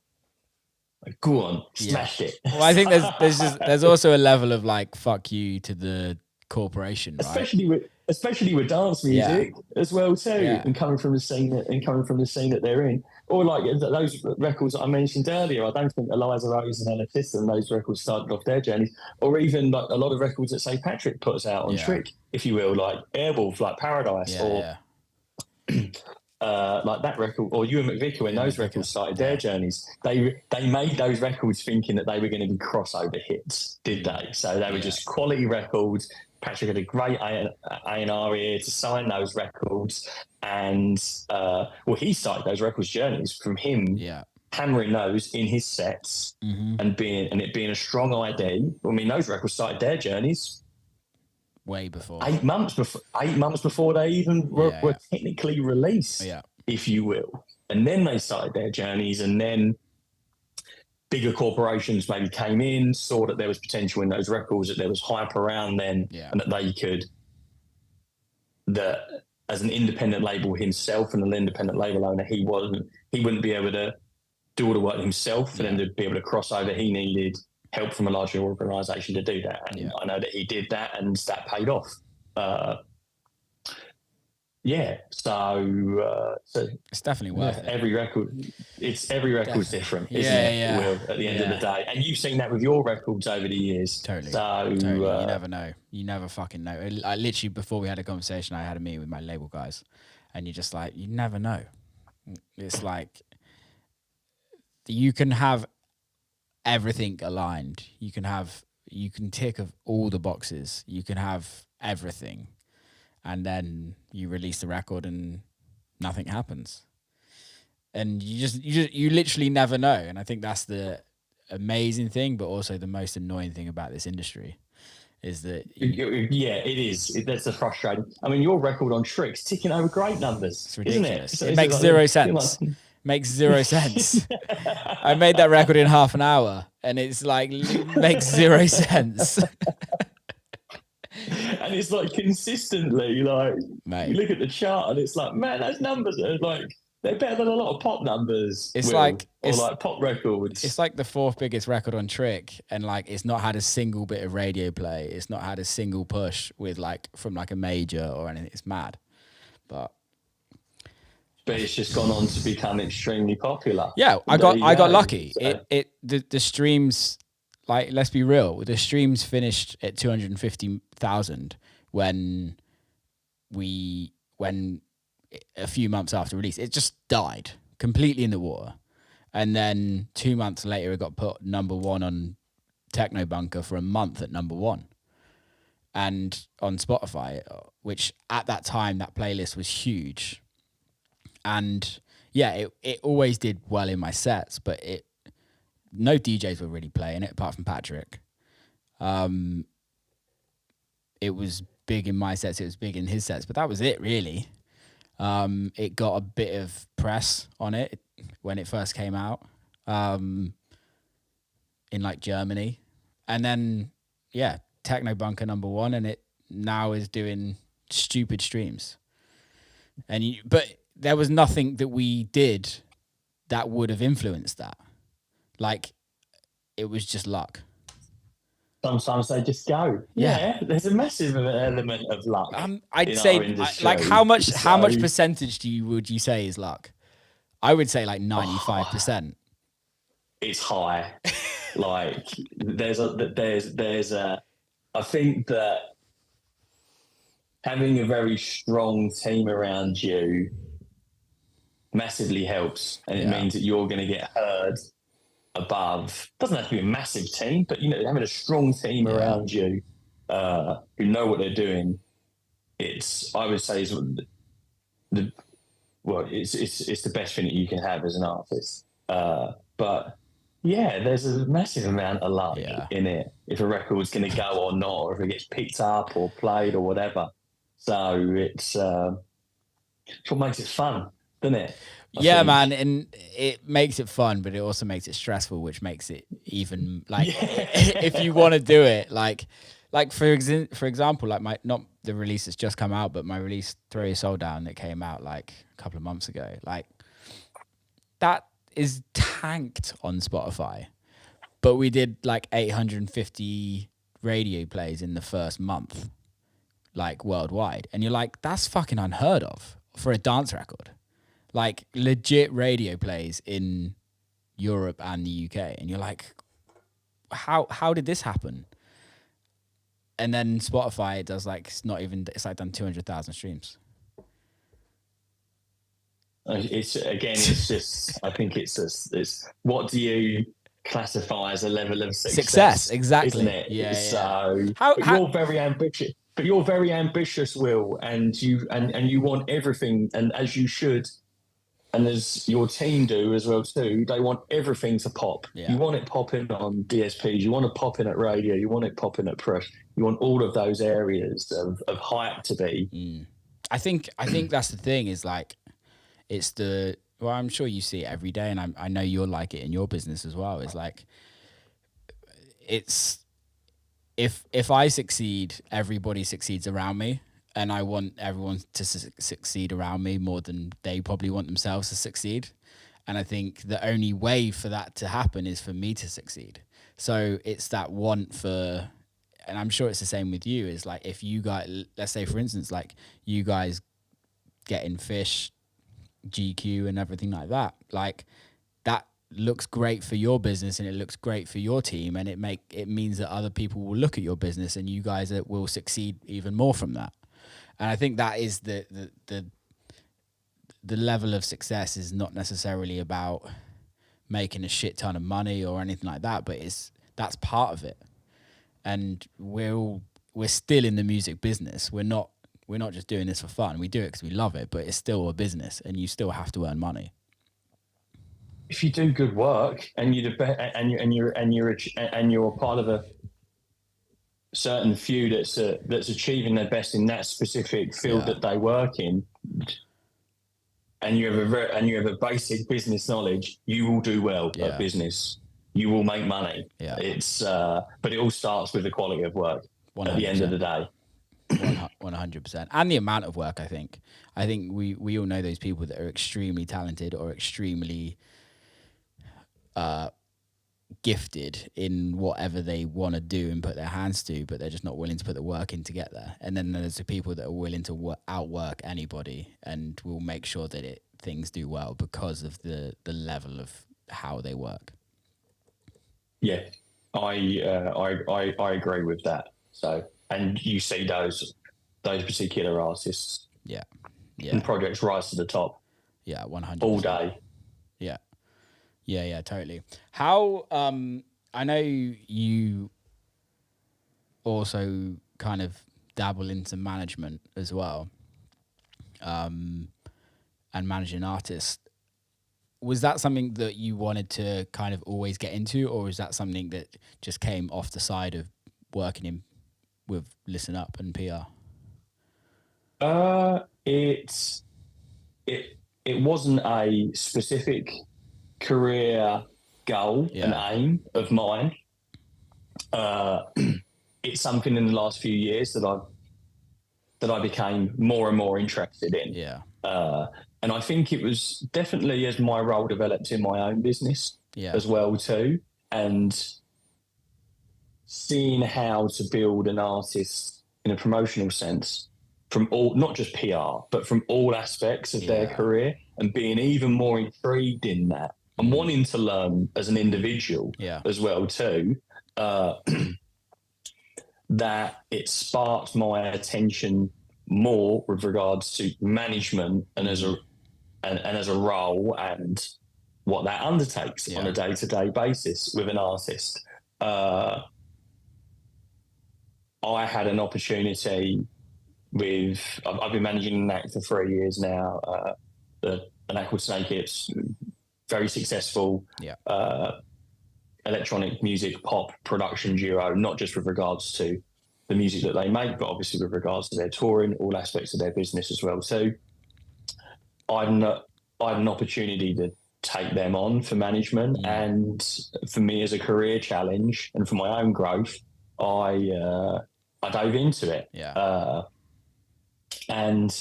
Like, go on, smash it. Well, I think there's also a level of like fuck you to the corporation, right? especially with dance music as well too, and coming from the scene that they're in, or like those records that I mentioned earlier. I don't think Eliza Rose and Ella System, those records started off their journeys, or even like a lot of records that St. Patrick puts out on Trick, if you will, like Airwolf, like Paradise, or like that record, or Ewan McVicker, when those records started their journeys, they made those records thinking that they were going to be crossover hits, did they? So they were just quality records. Patrick had a great A&R ear to sign those records, and he started those records journeys from him hammering those in his sets and it being a strong ID. I mean, those records started their journeys way before 8 months before they even were technically released, if you will. And then they started their journeys, and then bigger corporations maybe came in, saw that there was potential in those records, that there was hype around them, and that they could, that as an independent label himself and an independent label owner, he wouldn't be able to do all the work himself for them to be able to cross over. He needed help from a larger organisation to do that, and I know that he did that, and that paid off. So it's definitely worth it. Every record's different, isn't it? Will, at the end of the day, and you've seen that with your records over the years. Totally. You never know. You never fucking know. I literally, before we had a conversation, I had a meeting with my label guys, and you're just like, you never know. It's like you can have everything aligned. You can tick of all the boxes. You can have everything. And then you release the record and nothing happens. And you literally never know. And I think that's the amazing thing, but also the most annoying thing about this industry is that... it is. That's the frustrating... I mean, your record on Trick's ticking over great numbers, it's ridiculous. Isn't it? It makes zero sense. Makes zero sense. I made that record in half an hour, and it's like, makes zero sense. And it's like consistently, like, mate, you look at the chart and it's like, man, those numbers are like, they're better than a lot of pop numbers. It's like pop records. It's like the fourth biggest record on Trick, and like it's not had a single bit of radio play. It's not had a single push with like from like a major or anything. It's mad, but it's just gone on to become extremely popular. Yeah, I got lucky. So. The streams. Like, let's be real. The streams finished at 250,000 when a few months after release, it just died completely in the water. And then 2 months later, it got put number one on Techno Bunker for a month at number one, and on Spotify, which at that time that playlist was huge. And yeah, it always did well in my sets, but no DJs were really playing it apart from Patrick. It was big in my sets. It was big in his sets, but that was it really. It got a bit of press on it when it first came out in like Germany. And then, Techno Bunker number one, and it now is doing stupid streams. But there was nothing that we did that would have influenced that. Like, it was just luck. Sometimes they just go. Yeah, there's a massive element of luck. I'd say, like, how much percentage would you say is luck? I would say like 95%. It's high. Like, there's a. I think that having a very strong team around you massively helps, and it means that you're going to get heard above. Doesn't have to be a massive team, but having a strong team around you who know what they're doing, I would say is it's the best thing that you can have as an artist. But there's a massive amount of luck in it, if a record's going to go or not, or if it gets picked up or played or whatever. So it's what makes it fun, doesn't it? I think. Man, and it makes it fun, but it also makes it stressful, which makes it even like if you want to do it, like for example, like not the release that's just come out, but my release Throw Your Soul Down that came out like a couple of months ago, like that is tanked on Spotify, but we did like 850 radio plays in the first month, like worldwide. And you're like, that's fucking unheard of for a dance record. Like legit radio plays in Europe and the UK. And you're like, how did this happen? And then Spotify, it does like, it's like done 200,000 streams. It's just, I think it's what do you classify as a level of success? Exactly. Isn't it? Yeah. So you're very ambitious, Will, and you want everything, and as you should, and as your team do as well too. They want everything to pop. Yeah. You want it popping on DSPs. You want it popping at radio. You want it popping at press. You want all of those areas of hype to be. I think that's the thing, is like, it's well, I'm sure you see it every day, and I know you're like it in your business as well. It's like, it's if I succeed, everybody succeeds around me, and I want everyone to succeed around me more than they probably want themselves to succeed. And I think the only way for that to happen is for me to succeed. So it's that want for, and I'm sure it's the same with you, is like, if you guys, let's say for instance, like you guys getting Fish, GQ and everything like that, like that looks great for your business and it looks great for your team, and it means that other people will look at your business and you guys will succeed even more from that. And I think that is the level of success is not necessarily about making a shit ton of money or anything like that, but that's part of it. And we're still in the music business. We're not just doing this for fun. We do it because we love it, but it's still a business, and you still have to earn money. If you do good work and you're part of a certain few that's achieving their best in that specific field that they work in, and you have a basic business knowledge, you will do well at business. You will make money. Yeah. But it all starts with the quality of work 100%. At the end of the day. 100%. And the amount of work, I think we all know those people that are extremely talented or extremely gifted in whatever they want to do and put their hands to, but they're just not willing to put the work in to get there. And then there's the people that are willing to outwork anybody and will make sure that things do well because of the level of how they work. Yeah, I agree with that. So, and you see those particular artists, and projects rise to the top. Yeah, 100%. All day. Yeah, totally. How I know you also kind of dabble into management as well, and managing artists. Was that something that you wanted to kind of always get into, or is that something that just came off the side of working with Listen Up and PR? It wasn't a specific career goal and aim of mine. It's something in the last few years that I became more and more interested in. And I think it was definitely as my role developed in my own business as well too, and seeing how to build an artist in a promotional sense from all, not just PR, but from all aspects of their career, and being even more intrigued in that and wanting to learn as an individual as well too, that it sparked my attention more with regards to management and as a role and what that undertakes on a day-to-day basis with an artist. I had an opportunity I've been managing an act for 3 years now, an act called Snake Hips, very successful electronic music pop production duo, not just with regards to the music that they make, but obviously with regards to their touring, all aspects of their business as well. So I had an opportunity to take them on for management, and for me as a career challenge and for my own growth, I dove into it. And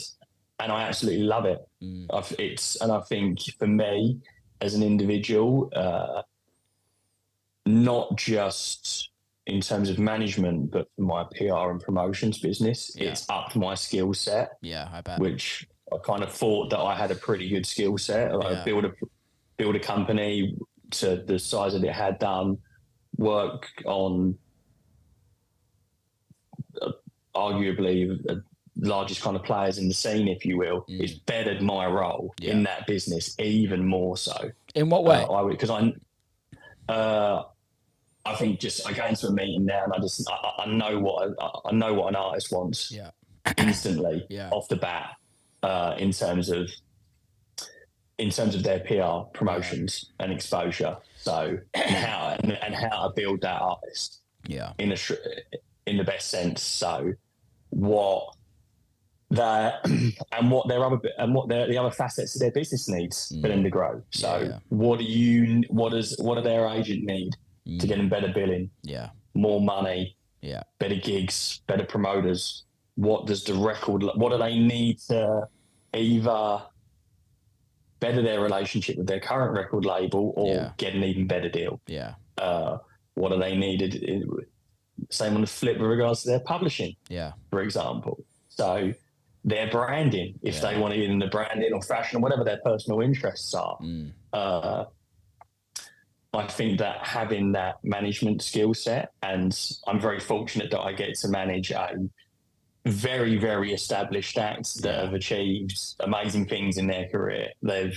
I absolutely love it. And I think for me, as an individual, not just in terms of management, but for my PR and promotions business. Yeah. It's upped my skill set. Yeah, I bet. Which I kind of thought that I had a pretty good skill set. I built a company to the size that it had done, work on arguably the largest kind of players in the scene, if you will. It's bettered my role in that business even more so. In what way? Because I think just I go into a meeting now and I know what an artist wants instantly off the bat in terms of their PR promotions and exposure. So and how to build that artist in the best sense. So what that and what the other facets of their business needs for them to grow. So what do their agent need to get them better billing? More money, better gigs, better promoters. What do they need to either better their relationship with their current record label or get an even better deal? What do they need? Same on the flip with regards to their publishing, for example. So their branding, if they want to get into branding or fashion or whatever their personal interests are. I think that having that management skill set, and I'm very fortunate that I get to manage a very, very established act that have achieved amazing things in their career. Their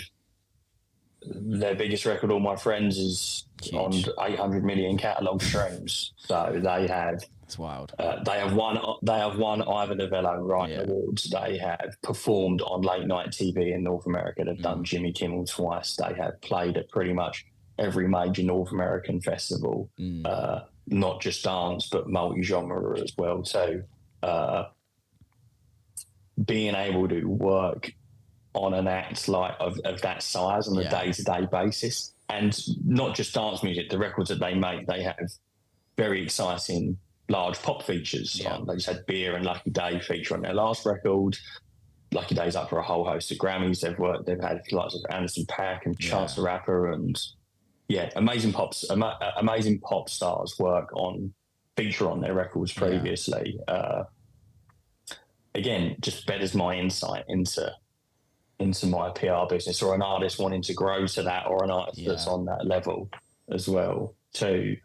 biggest record, All My Friends, is on 800 million catalog streams. So they have. It's wild. They have won Ivor Novello Writing Awards. They have performed on late night TV in North America. They've done Jimmy Kimmel twice. They have played at pretty much every major North American festival, not just dance, but multi-genre as well too. Being able to work on an act like of that size on a day-to-day basis, and not just dance music, the records that they make, they have very exciting large pop features. They just had Beer and Lucky Day feature on their last record. Lucky Day's up for a whole host of Grammys. They've had lots of Anderson .Paak and Chance the Rapper, and amazing pop stars feature on their records previously. Again, just betters my insight into my PR business, or an artist wanting to grow to that, or an artist that's on that level as well too.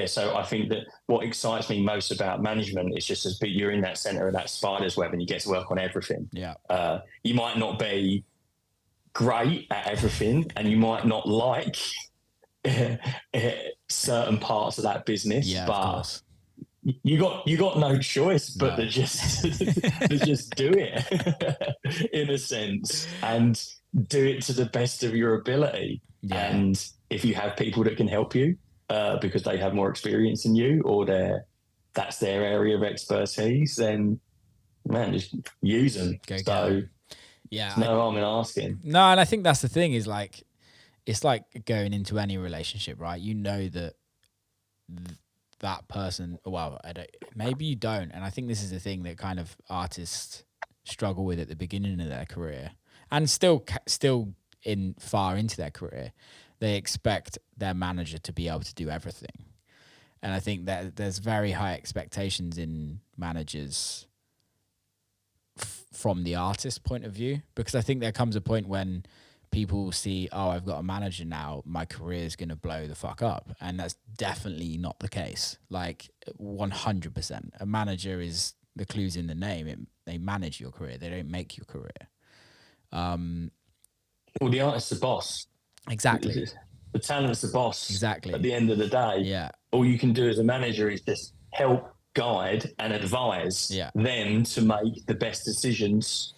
So I think that what excites me most about management is just you're in that center of that spider's web and you get to work on everything. You might not be great at everything, and you might not like certain parts of that business, but you got no choice but to just do it in a sense, and do it to the best of your ability. And if you have people that can help you because they have more experience than you, or that's their area of expertise, then just use them. No harm in asking. No, and I think that's the thing, is like, it's like going into any relationship, right? You know that that person, well, maybe you don't. And I think this is the thing that kind of artists struggle with at the beginning of their career, and still far into their career. They expect their manager to be able to do everything. And I think that there's very high expectations in managers from the artist point of view, because I think there comes a point when people see, I've got a manager now, my career is going to blow the fuck up. And that's definitely not the case. Like 100%. A manager is, the clue's in the name. They manage your career. They don't make your career. Well, the artist's the boss. Exactly. The talent's the boss. Exactly. At the end of the day, all you can do as a manager is just help, guide, and advise them to make the best decisions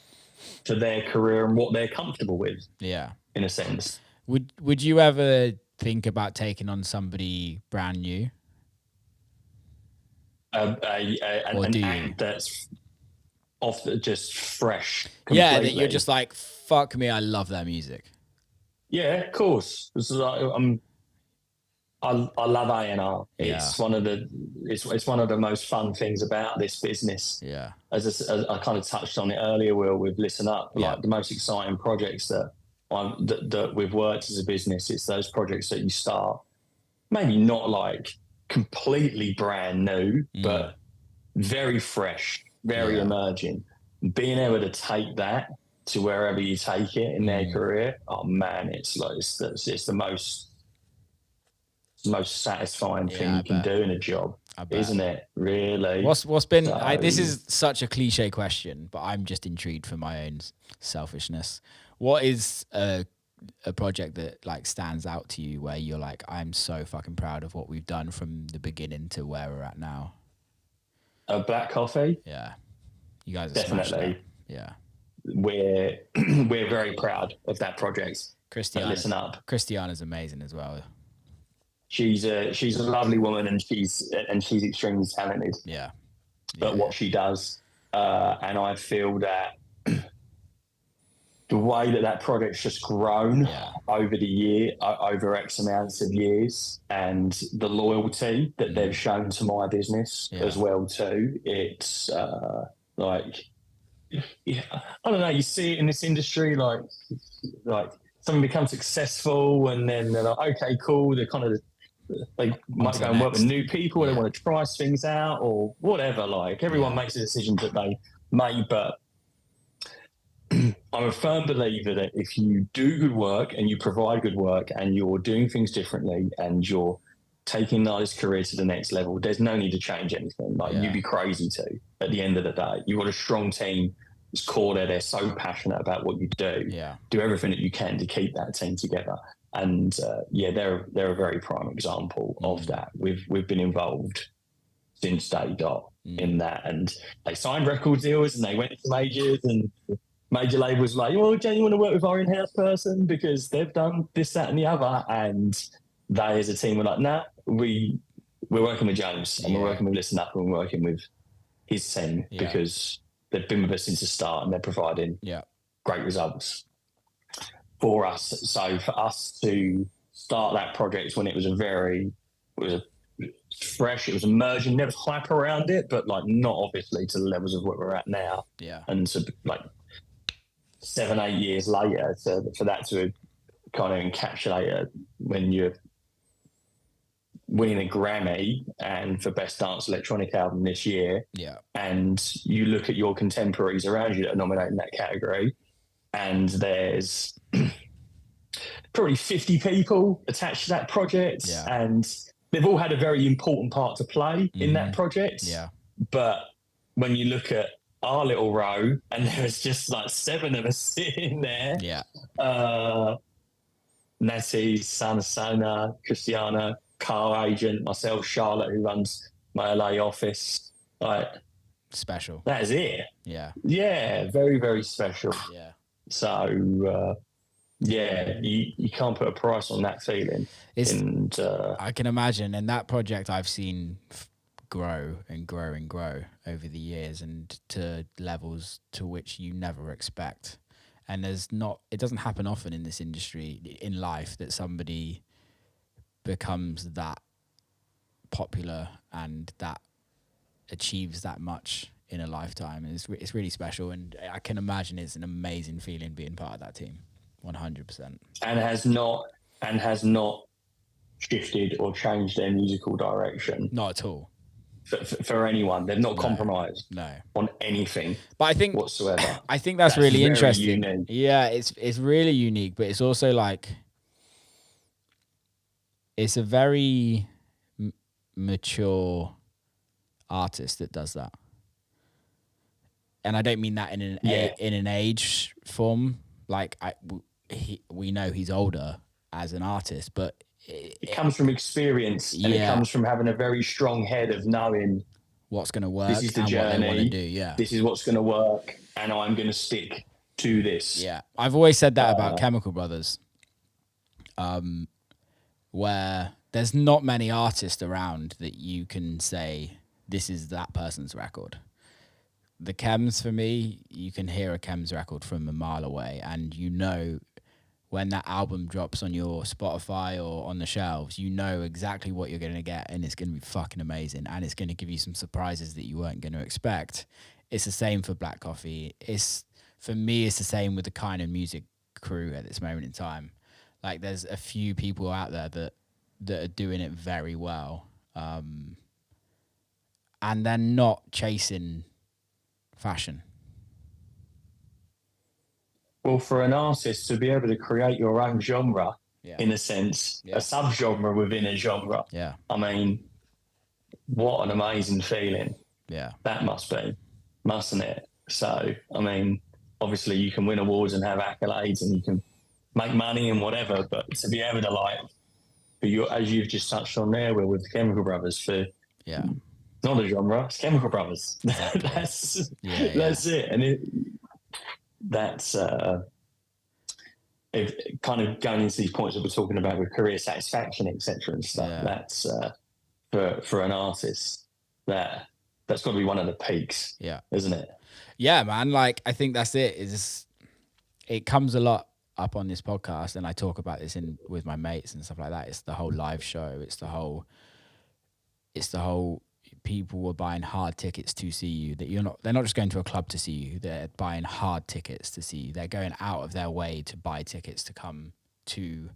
for their career and what they're comfortable with. In a sense. Would you ever think about taking on somebody brand new? An act that's just fresh. Completely. Yeah, that you're just like, fuck me, I love their music. Yeah, of course. I love A&R. It's one of the most fun things about this business. As I kind of touched on it earlier, Will, with Listen Up, like the most exciting projects that that we've worked as a business, it's those projects that you start, maybe not like completely brand new, but very fresh, very emerging. Being able to take that to wherever you take it in their career, oh man, it's like it's the most satisfying thing you can do in a job, isn't it? Really. What's been? This is such a cliche question, but I'm just intrigued for my own selfishness. What is a project that like stands out to you where you're like, I'm so fucking proud of what we've done from the beginning to where we're at now? A black coffee. Yeah, you guys are definitely. Yeah, we're very proud of that project. Listen up. Christiana's amazing as well. She's a lovely woman, and she's extremely talented. Yeah. But what she does, and I feel that the way that project's just grown over the year, over X amounts of years, and the loyalty that they've shown to my business as well too. It's like, I don't know. You see it in this industry, like someone becomes successful, and then they're like, okay, cool. They might go and work with new people. They want to try things out or whatever. Like everyone makes the decisions that they make, but I'm a firm believer that if you do good work and you provide good work and you're doing things differently and you're taking Nadia's career to the next level, there's no need to change anything. Like you'd be crazy to. At the end of the day, you've got a strong team. It's core there. They're so passionate about what you do. Yeah. Do everything that you can to keep that team together. And they're a very prime example of that. We've been involved since day dot in that, and they signed record deals and they went into majors, and major labels like, well, Jen, you want to work with our in-house person because they've done this, that, and the other. And they, as a team, were like, nah, we're working with James, and we're working with Listen Up, and we're working with his team because they've been with us since the start, and they're providing great results for us. So for us to start that project when it was fresh, it was emerging, there was hype around it, but like not obviously to the levels of what we're at now. Yeah. And so like 7-8 years later, for that to kind of encapsulate it when you're winning a Grammy and for Best Dance Electronic Album this year, and you look at your contemporaries around you that are nominated in that category, and there's probably 50 people attached to that project, and they've all had a very important part to play in that project. Yeah. But when you look at our little row, and there's just like 7 of us sitting there. Yeah. Natty, Sana, Christiana, car agent, myself, Charlotte, who runs my LA office. Like, special. That is it. Yeah. Yeah, very, very special. Yeah. So, you can't put a price on that feeling. I can imagine. And that project I've seen grow and grow and grow over the years, and to levels to which you never expect. And it doesn't happen often in this industry, in life, that somebody becomes that popular and that achieves that much in a lifetime. And it's really special, and I can imagine it's an amazing feeling being part of that team. 100%. And has not shifted or changed their musical direction. Not at all. For anyone, they've not compromised no on anything. But I think whatsoever. I think that's really interesting. Unique. Yeah, it's really unique, but it's also like it's a very mature artist that does that, and I don't mean that in an age form. Like we know he's older as an artist, but it comes from experience, and it comes from having a very strong head of knowing what's going to work. This is the journey. What they want to do. Yeah, this is what's going to work, and I'm going to stick to this. Yeah, I've always said that about Chemical Brothers, where there's not many artists around that you can say this is that person's record. The Chems, for me, you can hear a Chems record from a mile away, and you know when that album drops on your Spotify or on the shelves, you know exactly what you're going to get, and it's going to be fucking amazing, and it's going to give you some surprises that you weren't going to expect. It's the same for Black Coffee. For me, it's the same with the kind of music crew at this moment in time. Like there's a few people out there that are doing it very well, and they're not chasing fashion. Well, for an artist to be able to create your own genre, in a sense, a subgenre within a genre. Yeah. I mean, what an amazing feeling. Yeah. That must be, mustn't it? So, I mean, obviously you can win awards and have accolades and you can make money and whatever, but to be able to like, for you, as you've just touched on there, with the Chemical Brothers, for not a genre, it's Chemical Brothers. Exactly. that's it. And that's kind of going into these points that we're talking about with career satisfaction, etc. and stuff. That's for an artist that's got to be one of the peaks, isn't it? Yeah, man. Like I think that's it. It comes a lot up on this podcast, and I talk about this with my mates and stuff like that. It's the whole live show. It's the whole people were buying hard tickets to see you. They're not just going to a club to see you. They're buying hard tickets to see you. They're going out of their way to buy tickets to come to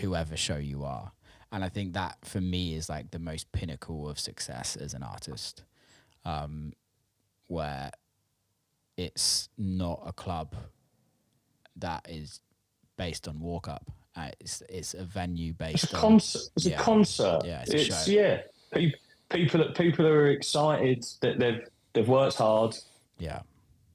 whoever show you are. And I think that for me is like the most pinnacle of success as an artist, where it's not a club that is based on walk up. It's a venue based. It's a concert. It's a concert. Yeah, it's a show. People are excited that they've worked hard. Yeah.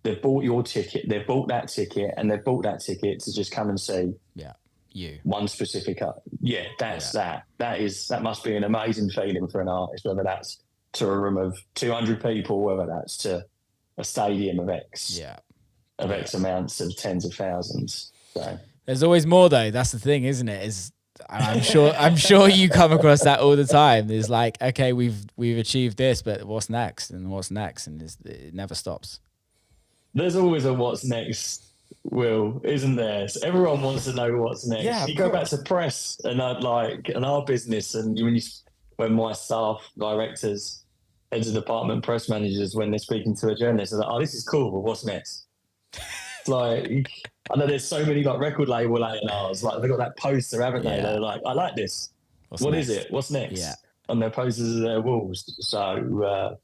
They've bought your ticket. They've bought that ticket, and they've bought that ticket to just come and see. Yeah. You. One specific. That. That must be an amazing feeling for an artist, whether that's to a room of 200 people, whether that's to a stadium of X. Yeah. Of X amounts of tens of thousands. So. There's always more though. That's the thing, isn't it? I'm sure you come across that all the time. There's like, okay, we've achieved this, but what's next? And what's next? And it never stops. There's always a what's next, Will, isn't there? So everyone wants to know what's next. Yeah, you go back to press and our business, and when my staff, directors, heads of department, press managers, when they're speaking to a journalist, they're like, "Oh, this is cool, but what's next?" It's like, I know there's so many like record label A&Rs, like they've got that poster, haven't they? They're like, "I like this. What is it? What's next?" Yeah. On their posters of their walls. So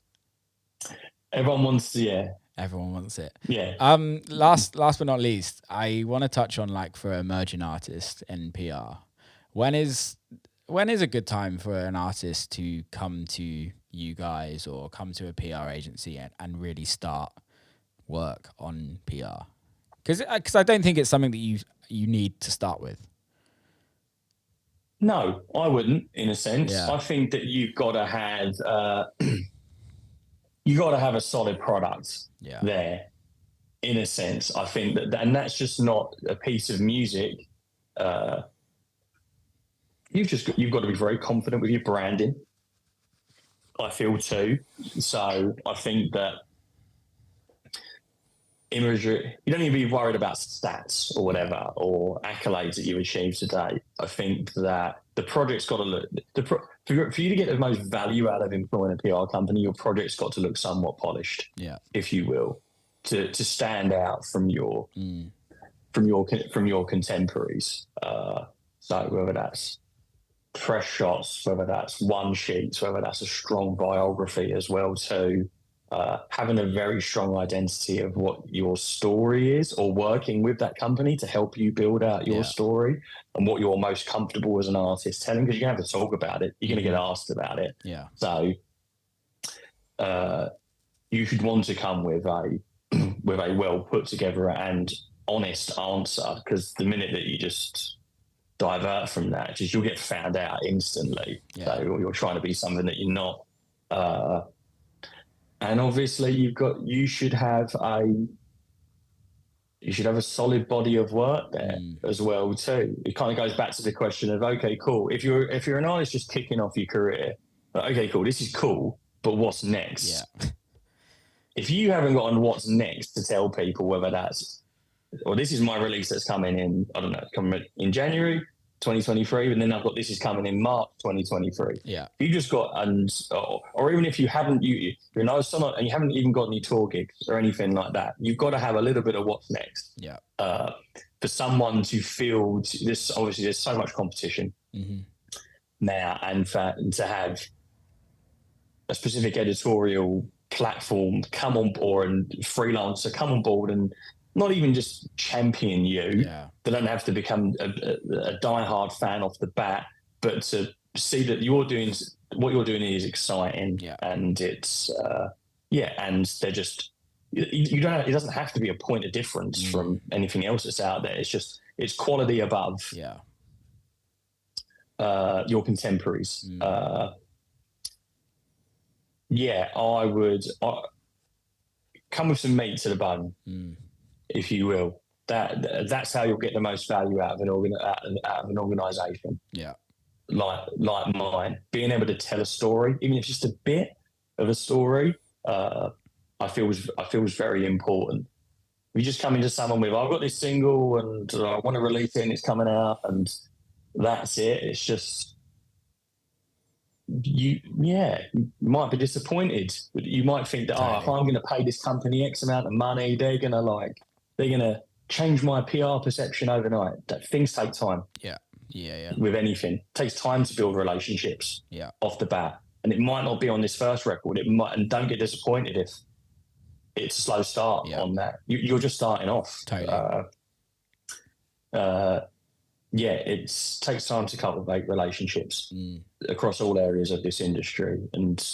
everyone wants to, Everyone wants it. Yeah. Last but not least, I want to touch on like for emerging artists in PR. When is a good time for an artist to come to you guys or come to a PR agency and really start work on PR? Because I don't think it's something that you need to start with. No, I wouldn't. In a sense, Yeah. I think that you've got to have a solid product there. In a sense, I think and that's just not a piece of music. You've got to be very confident with your branding, I feel too. So I think that imagery, you don't need to be worried about stats or whatever or accolades that you've achieved today. I think that the project's got to look for you to get the most value out of employing a PR company. Your project's got to look somewhat polished, if you will, to stand out from your contemporaries. So whether that's press shots, whether that's one sheets, whether that's a strong biography as well too. Having a very strong identity of what your story is, or working with that company to help you build out your story and what you're most comfortable as an artist telling, because you're going to have to talk about it. You're going to get asked about it. Yeah. So you should want to come with a well put together and honest answer, because the minute that you just divert from that, just you'll get found out instantly. Yeah. So you're trying to be something that you're not. And obviously you should have a solid body of work there as well too. It kind of goes back to the question of, okay, cool. If you're an artist just kicking off your career, okay, cool. This is cool, but what's next? Yeah. If you haven't gotten what's next to tell people, whether that's, or this is my release that's coming in, I don't know, coming in January, 2023, and then I've got this is coming in March 2023. Yeah. You just got, or even if you haven't, you know, someone, and you haven't even got any tour gigs or anything like that, you've got to have a little bit of what's next. Yeah. For someone to feel this, obviously, there's so much competition now, and to have a specific editorial platform come on board and freelancer come on board and not even just champion you. Yeah. They don't have to become a diehard fan off the bat, but to see that what you're doing is exciting, and it's and they're just you don't. It doesn't have to be a point of difference from anything else that's out there. It's quality above your contemporaries. I would come with some meat to the bone, if you will. That's how you'll get the most value out of an organisation. Yeah, like mine, being able to tell a story, even if it's just a bit of a story, I feel was very important. We just come into someone with, I've got this single and I want to release it and it's coming out, and that's it. It's just you might be disappointed. You might think that if I'm going to pay this company X amount of money, they're going to change my PR perception overnight. That things take time. Yeah. With anything, it takes time to build relationships. Off the bat, and it might not be on this first record. It might, and don't get disappointed if it's a slow start on that. You're just starting off. Totally. It takes time to cultivate relationships across all areas of this industry, and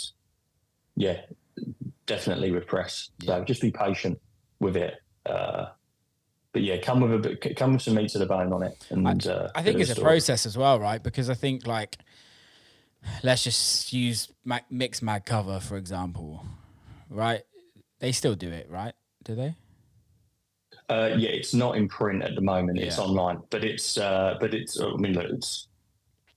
definitely with press. So just be patient with it. But come with some meat to the bone on it. And I think it's a process as well, right? Because I think, like, let's just use Mixed Mag Cover for example, right? They still do it, right? Do they? It's not in print at the moment. It's online, but it's. I mean, look,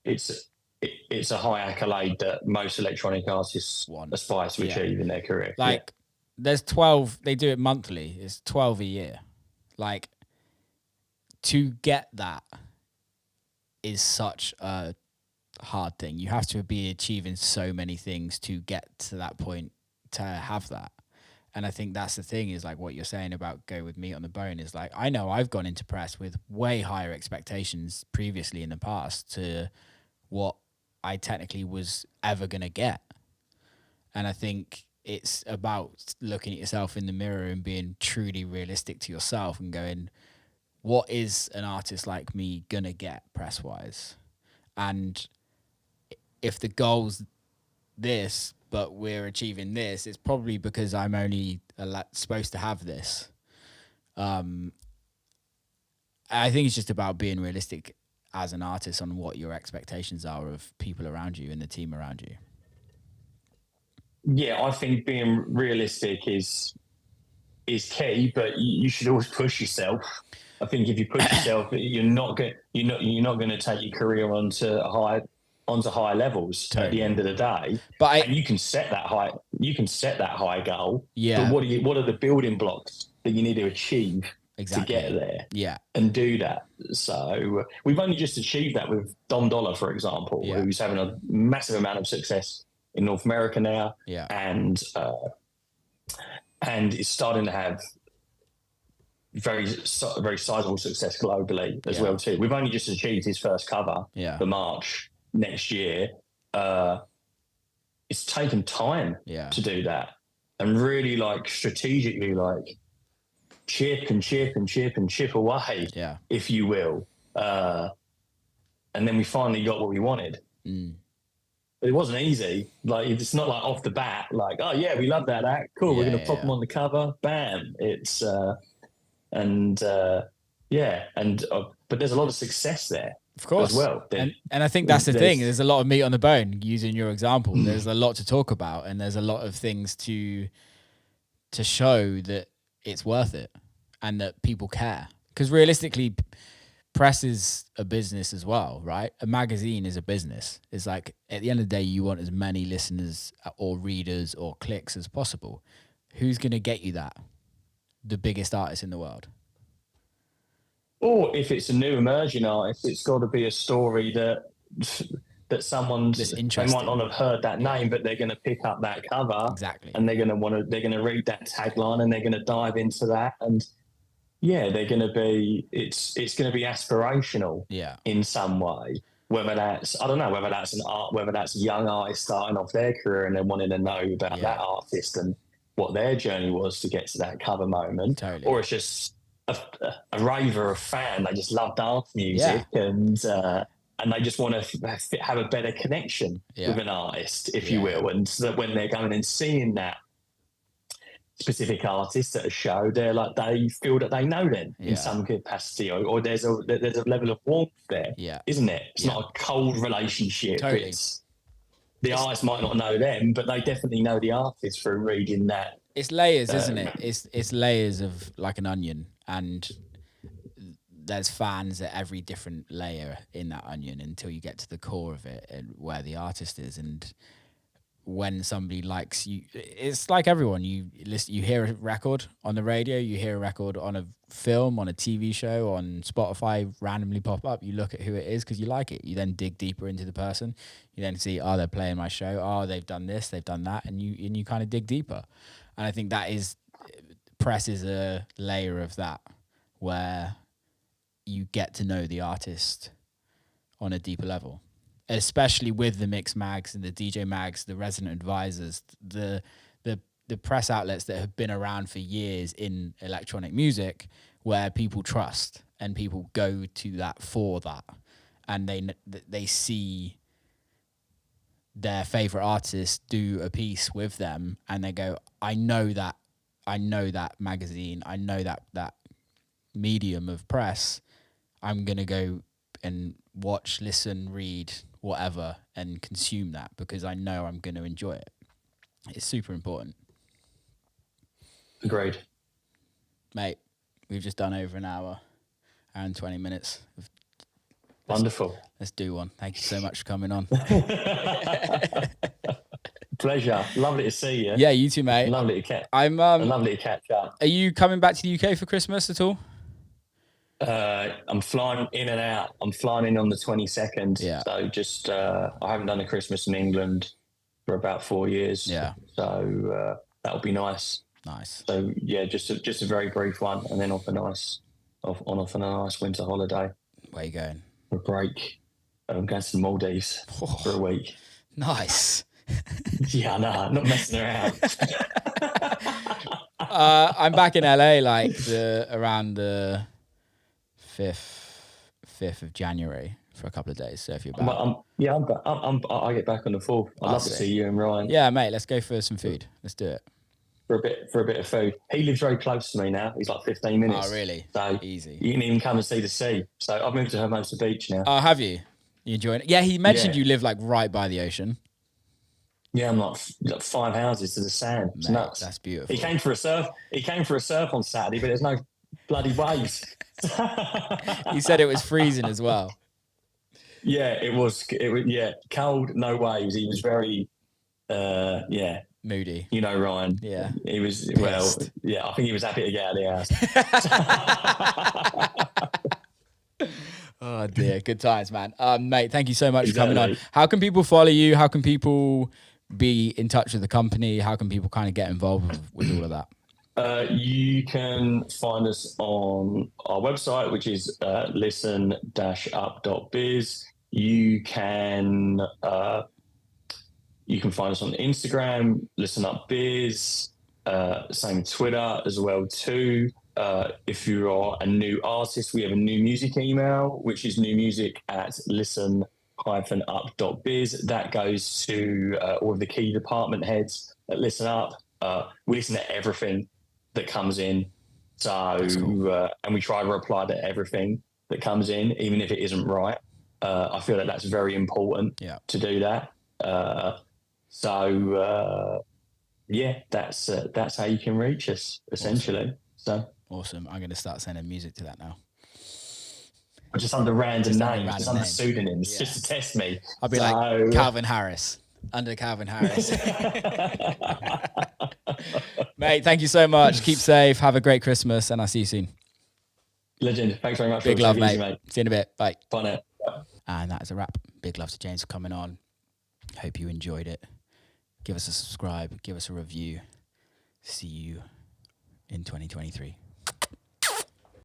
it's a high accolade that most electronic artists aspire to achieve in their career. Like, there's 12. They do it monthly. It's 12 a year. Like, to get that is such a hard thing. You have to be achieving so many things to get to that point to have that. And I think that's the thing, is like what you're saying about go with meat on the bone is like, I know I've gone into press with way higher expectations previously in the past to what I technically was ever going to get. And I think it's about looking at yourself in the mirror and being truly realistic to yourself and going, what is an artist like me going to get press-wise? And if the goal's this, but we're achieving this, it's probably because I'm only supposed to have this. I think it's just about being realistic as an artist on what your expectations are of people around you and the team around you. Yeah, I think being realistic is key, but you should always push yourself. I think if you push yourself, you're not going to take your career onto high levels at the end of the day. And you can set that high. You can set that high goal. Yeah. But what are the building blocks that you need to achieve to get there? Yeah. And do that. So we've only just achieved that with Dom Dollar, for example, who's having a massive amount of success in North America now. Yeah. And it's starting to have very sizable success globally as well too. We've only just achieved his first cover for March next year. It's taken time to do that, and really like strategically like chip away, if you will. And then we finally got what we wanted. But it wasn't easy. Like, it's not like off the bat, like, oh yeah, we love that act. Cool, we're going to pop them on the cover. Bam. It's but there's a lot of success there, of course, as well. And I think that's the thing. There's a lot of meat on the bone. Using your example, there's a lot to talk about, and there's a lot of things to show that it's worth it and that people care. Because realistically, press is a business as well, right? A magazine is a business. It's like, at the end of the day, you want as many listeners or readers or clicks as possible. Who's going to get you that? The biggest artist in the world. Or if it's a new emerging artist, it's got to be a story that That's they might interesting. not have heard that name, but they're going to pick up that cover Exactly. and they're going to read that tagline and they're going to dive into that. And yeah, it's going to be aspirational Yeah. in some way. Whether that's, I don't know, whether that's a young artist starting off their career and they're wanting to know about Yeah. that artist and what their journey was to get to that cover moment, Totally. or it's just a raver, a fan. They just love dance music Yeah. and they just want to have a better connection Yeah. with an artist, if you Yeah. will, and so that when they're going and seeing that specific artist at a show, they feel that they know them Yeah. in some capacity, or there's a level of warmth there, Yeah. isn't it? It's Yeah. not a cold relationship. Totally. The artist might not know them, but they definitely know the artist through reading that. It's layers, isn't it? It's layers of like an onion, and there's fans at every different layer in that onion until you get to the core of it and where the artist is. And when somebody likes you, it's like everyone. You listen, you hear a record on the radio, you hear a record on a film, on a TV show, on Spotify, randomly pop up. You look at who it is because you like it. You then dig deeper into the person. You then see, oh, they're playing my show. Oh, they've done this, they've done that, and you kind of dig deeper. And I think press is a layer of that where you get to know the artist on a deeper level, especially with the mix mags and the DJ mags, the resident advisors, the press outlets that have been around for years in electronic music, where people trust and people go to that for that, and they see their favorite artist do a piece with them, and they go, I know that magazine, I know that medium of press. I'm gonna go and watch, listen, read, whatever, and consume that because I know I'm going to enjoy it. It's super important. Agreed. Mate, we've just done over an hour and 20 minutes. Wonderful. Let's do one. Thank you so much for coming on. Pleasure. Lovely to see you. Yeah, you too, mate. Lovely to catch up. Are you coming back to the UK for Christmas at all? I'm flying in and out. I'm flying in on the 22nd. Yeah. So just I haven't done a Christmas in England for about 4 years. Yeah. So that'll be nice. Nice. So yeah, just a very brief one, and then off on a nice winter holiday. Where are you going? For a break. I'm going to the Maldives for a week. Nice. Yeah, no, not messing around. I'm back in LA around the 5th of January for a couple of days. So if you're back, I get back on the 4th. I'd love to see you and Ryan. Yeah, mate, let's go for some food. Let's do it. For a bit of food. He lives very close to me now. He's like 15 minutes. Oh, really? So easy. You can even come and see the sea. So I've moved to Hermosa Beach now. Oh, have you? You enjoying it? Yeah, he mentioned you live like right by the ocean. Yeah, I'm like 5 houses to the sand. It's nuts. That's beautiful. He came for a surf on Saturday, but there's no bloody waves. He said it was freezing as well. Yeah, it was cold, no waves. He was very moody. You know, Ryan. Yeah. He was pissed. I think he was happy to get out of the house. Oh dear, good times, man. Mate, thank you so much for coming on. How can people follow you? How can people be in touch with the company? How can people kind of get involved with all of that? You can find us on our website, which is listen-up.biz. You can find us on Instagram, listen-up.biz, same Twitter as well too. If you are a new artist, we have a new music email, which is newmusic@listen-up.biz. That goes to all of the key department heads at Listen Up. We listen to everything that comes in. So, cool. And we try to reply to everything that comes in, even if it isn't right. I feel that that's very important to do that. That's how you can reach us, essentially. Awesome. I'm going to start sending music to that now. Just under random names, just under pseudonyms, just to test me. I'll be like Calvin Harris, under Calvin Harris. Mate, thank you so much. Keep safe. Have a great Christmas, and I'll see you soon. Legend. Thanks very much. Big Will. love, Take it easy, mate. mate. See you in a bit. Bye. Bye now. And that is a wrap. Big love to James for coming on. Hope you enjoyed it. Give us a subscribe. Give us a review. See you in 2023.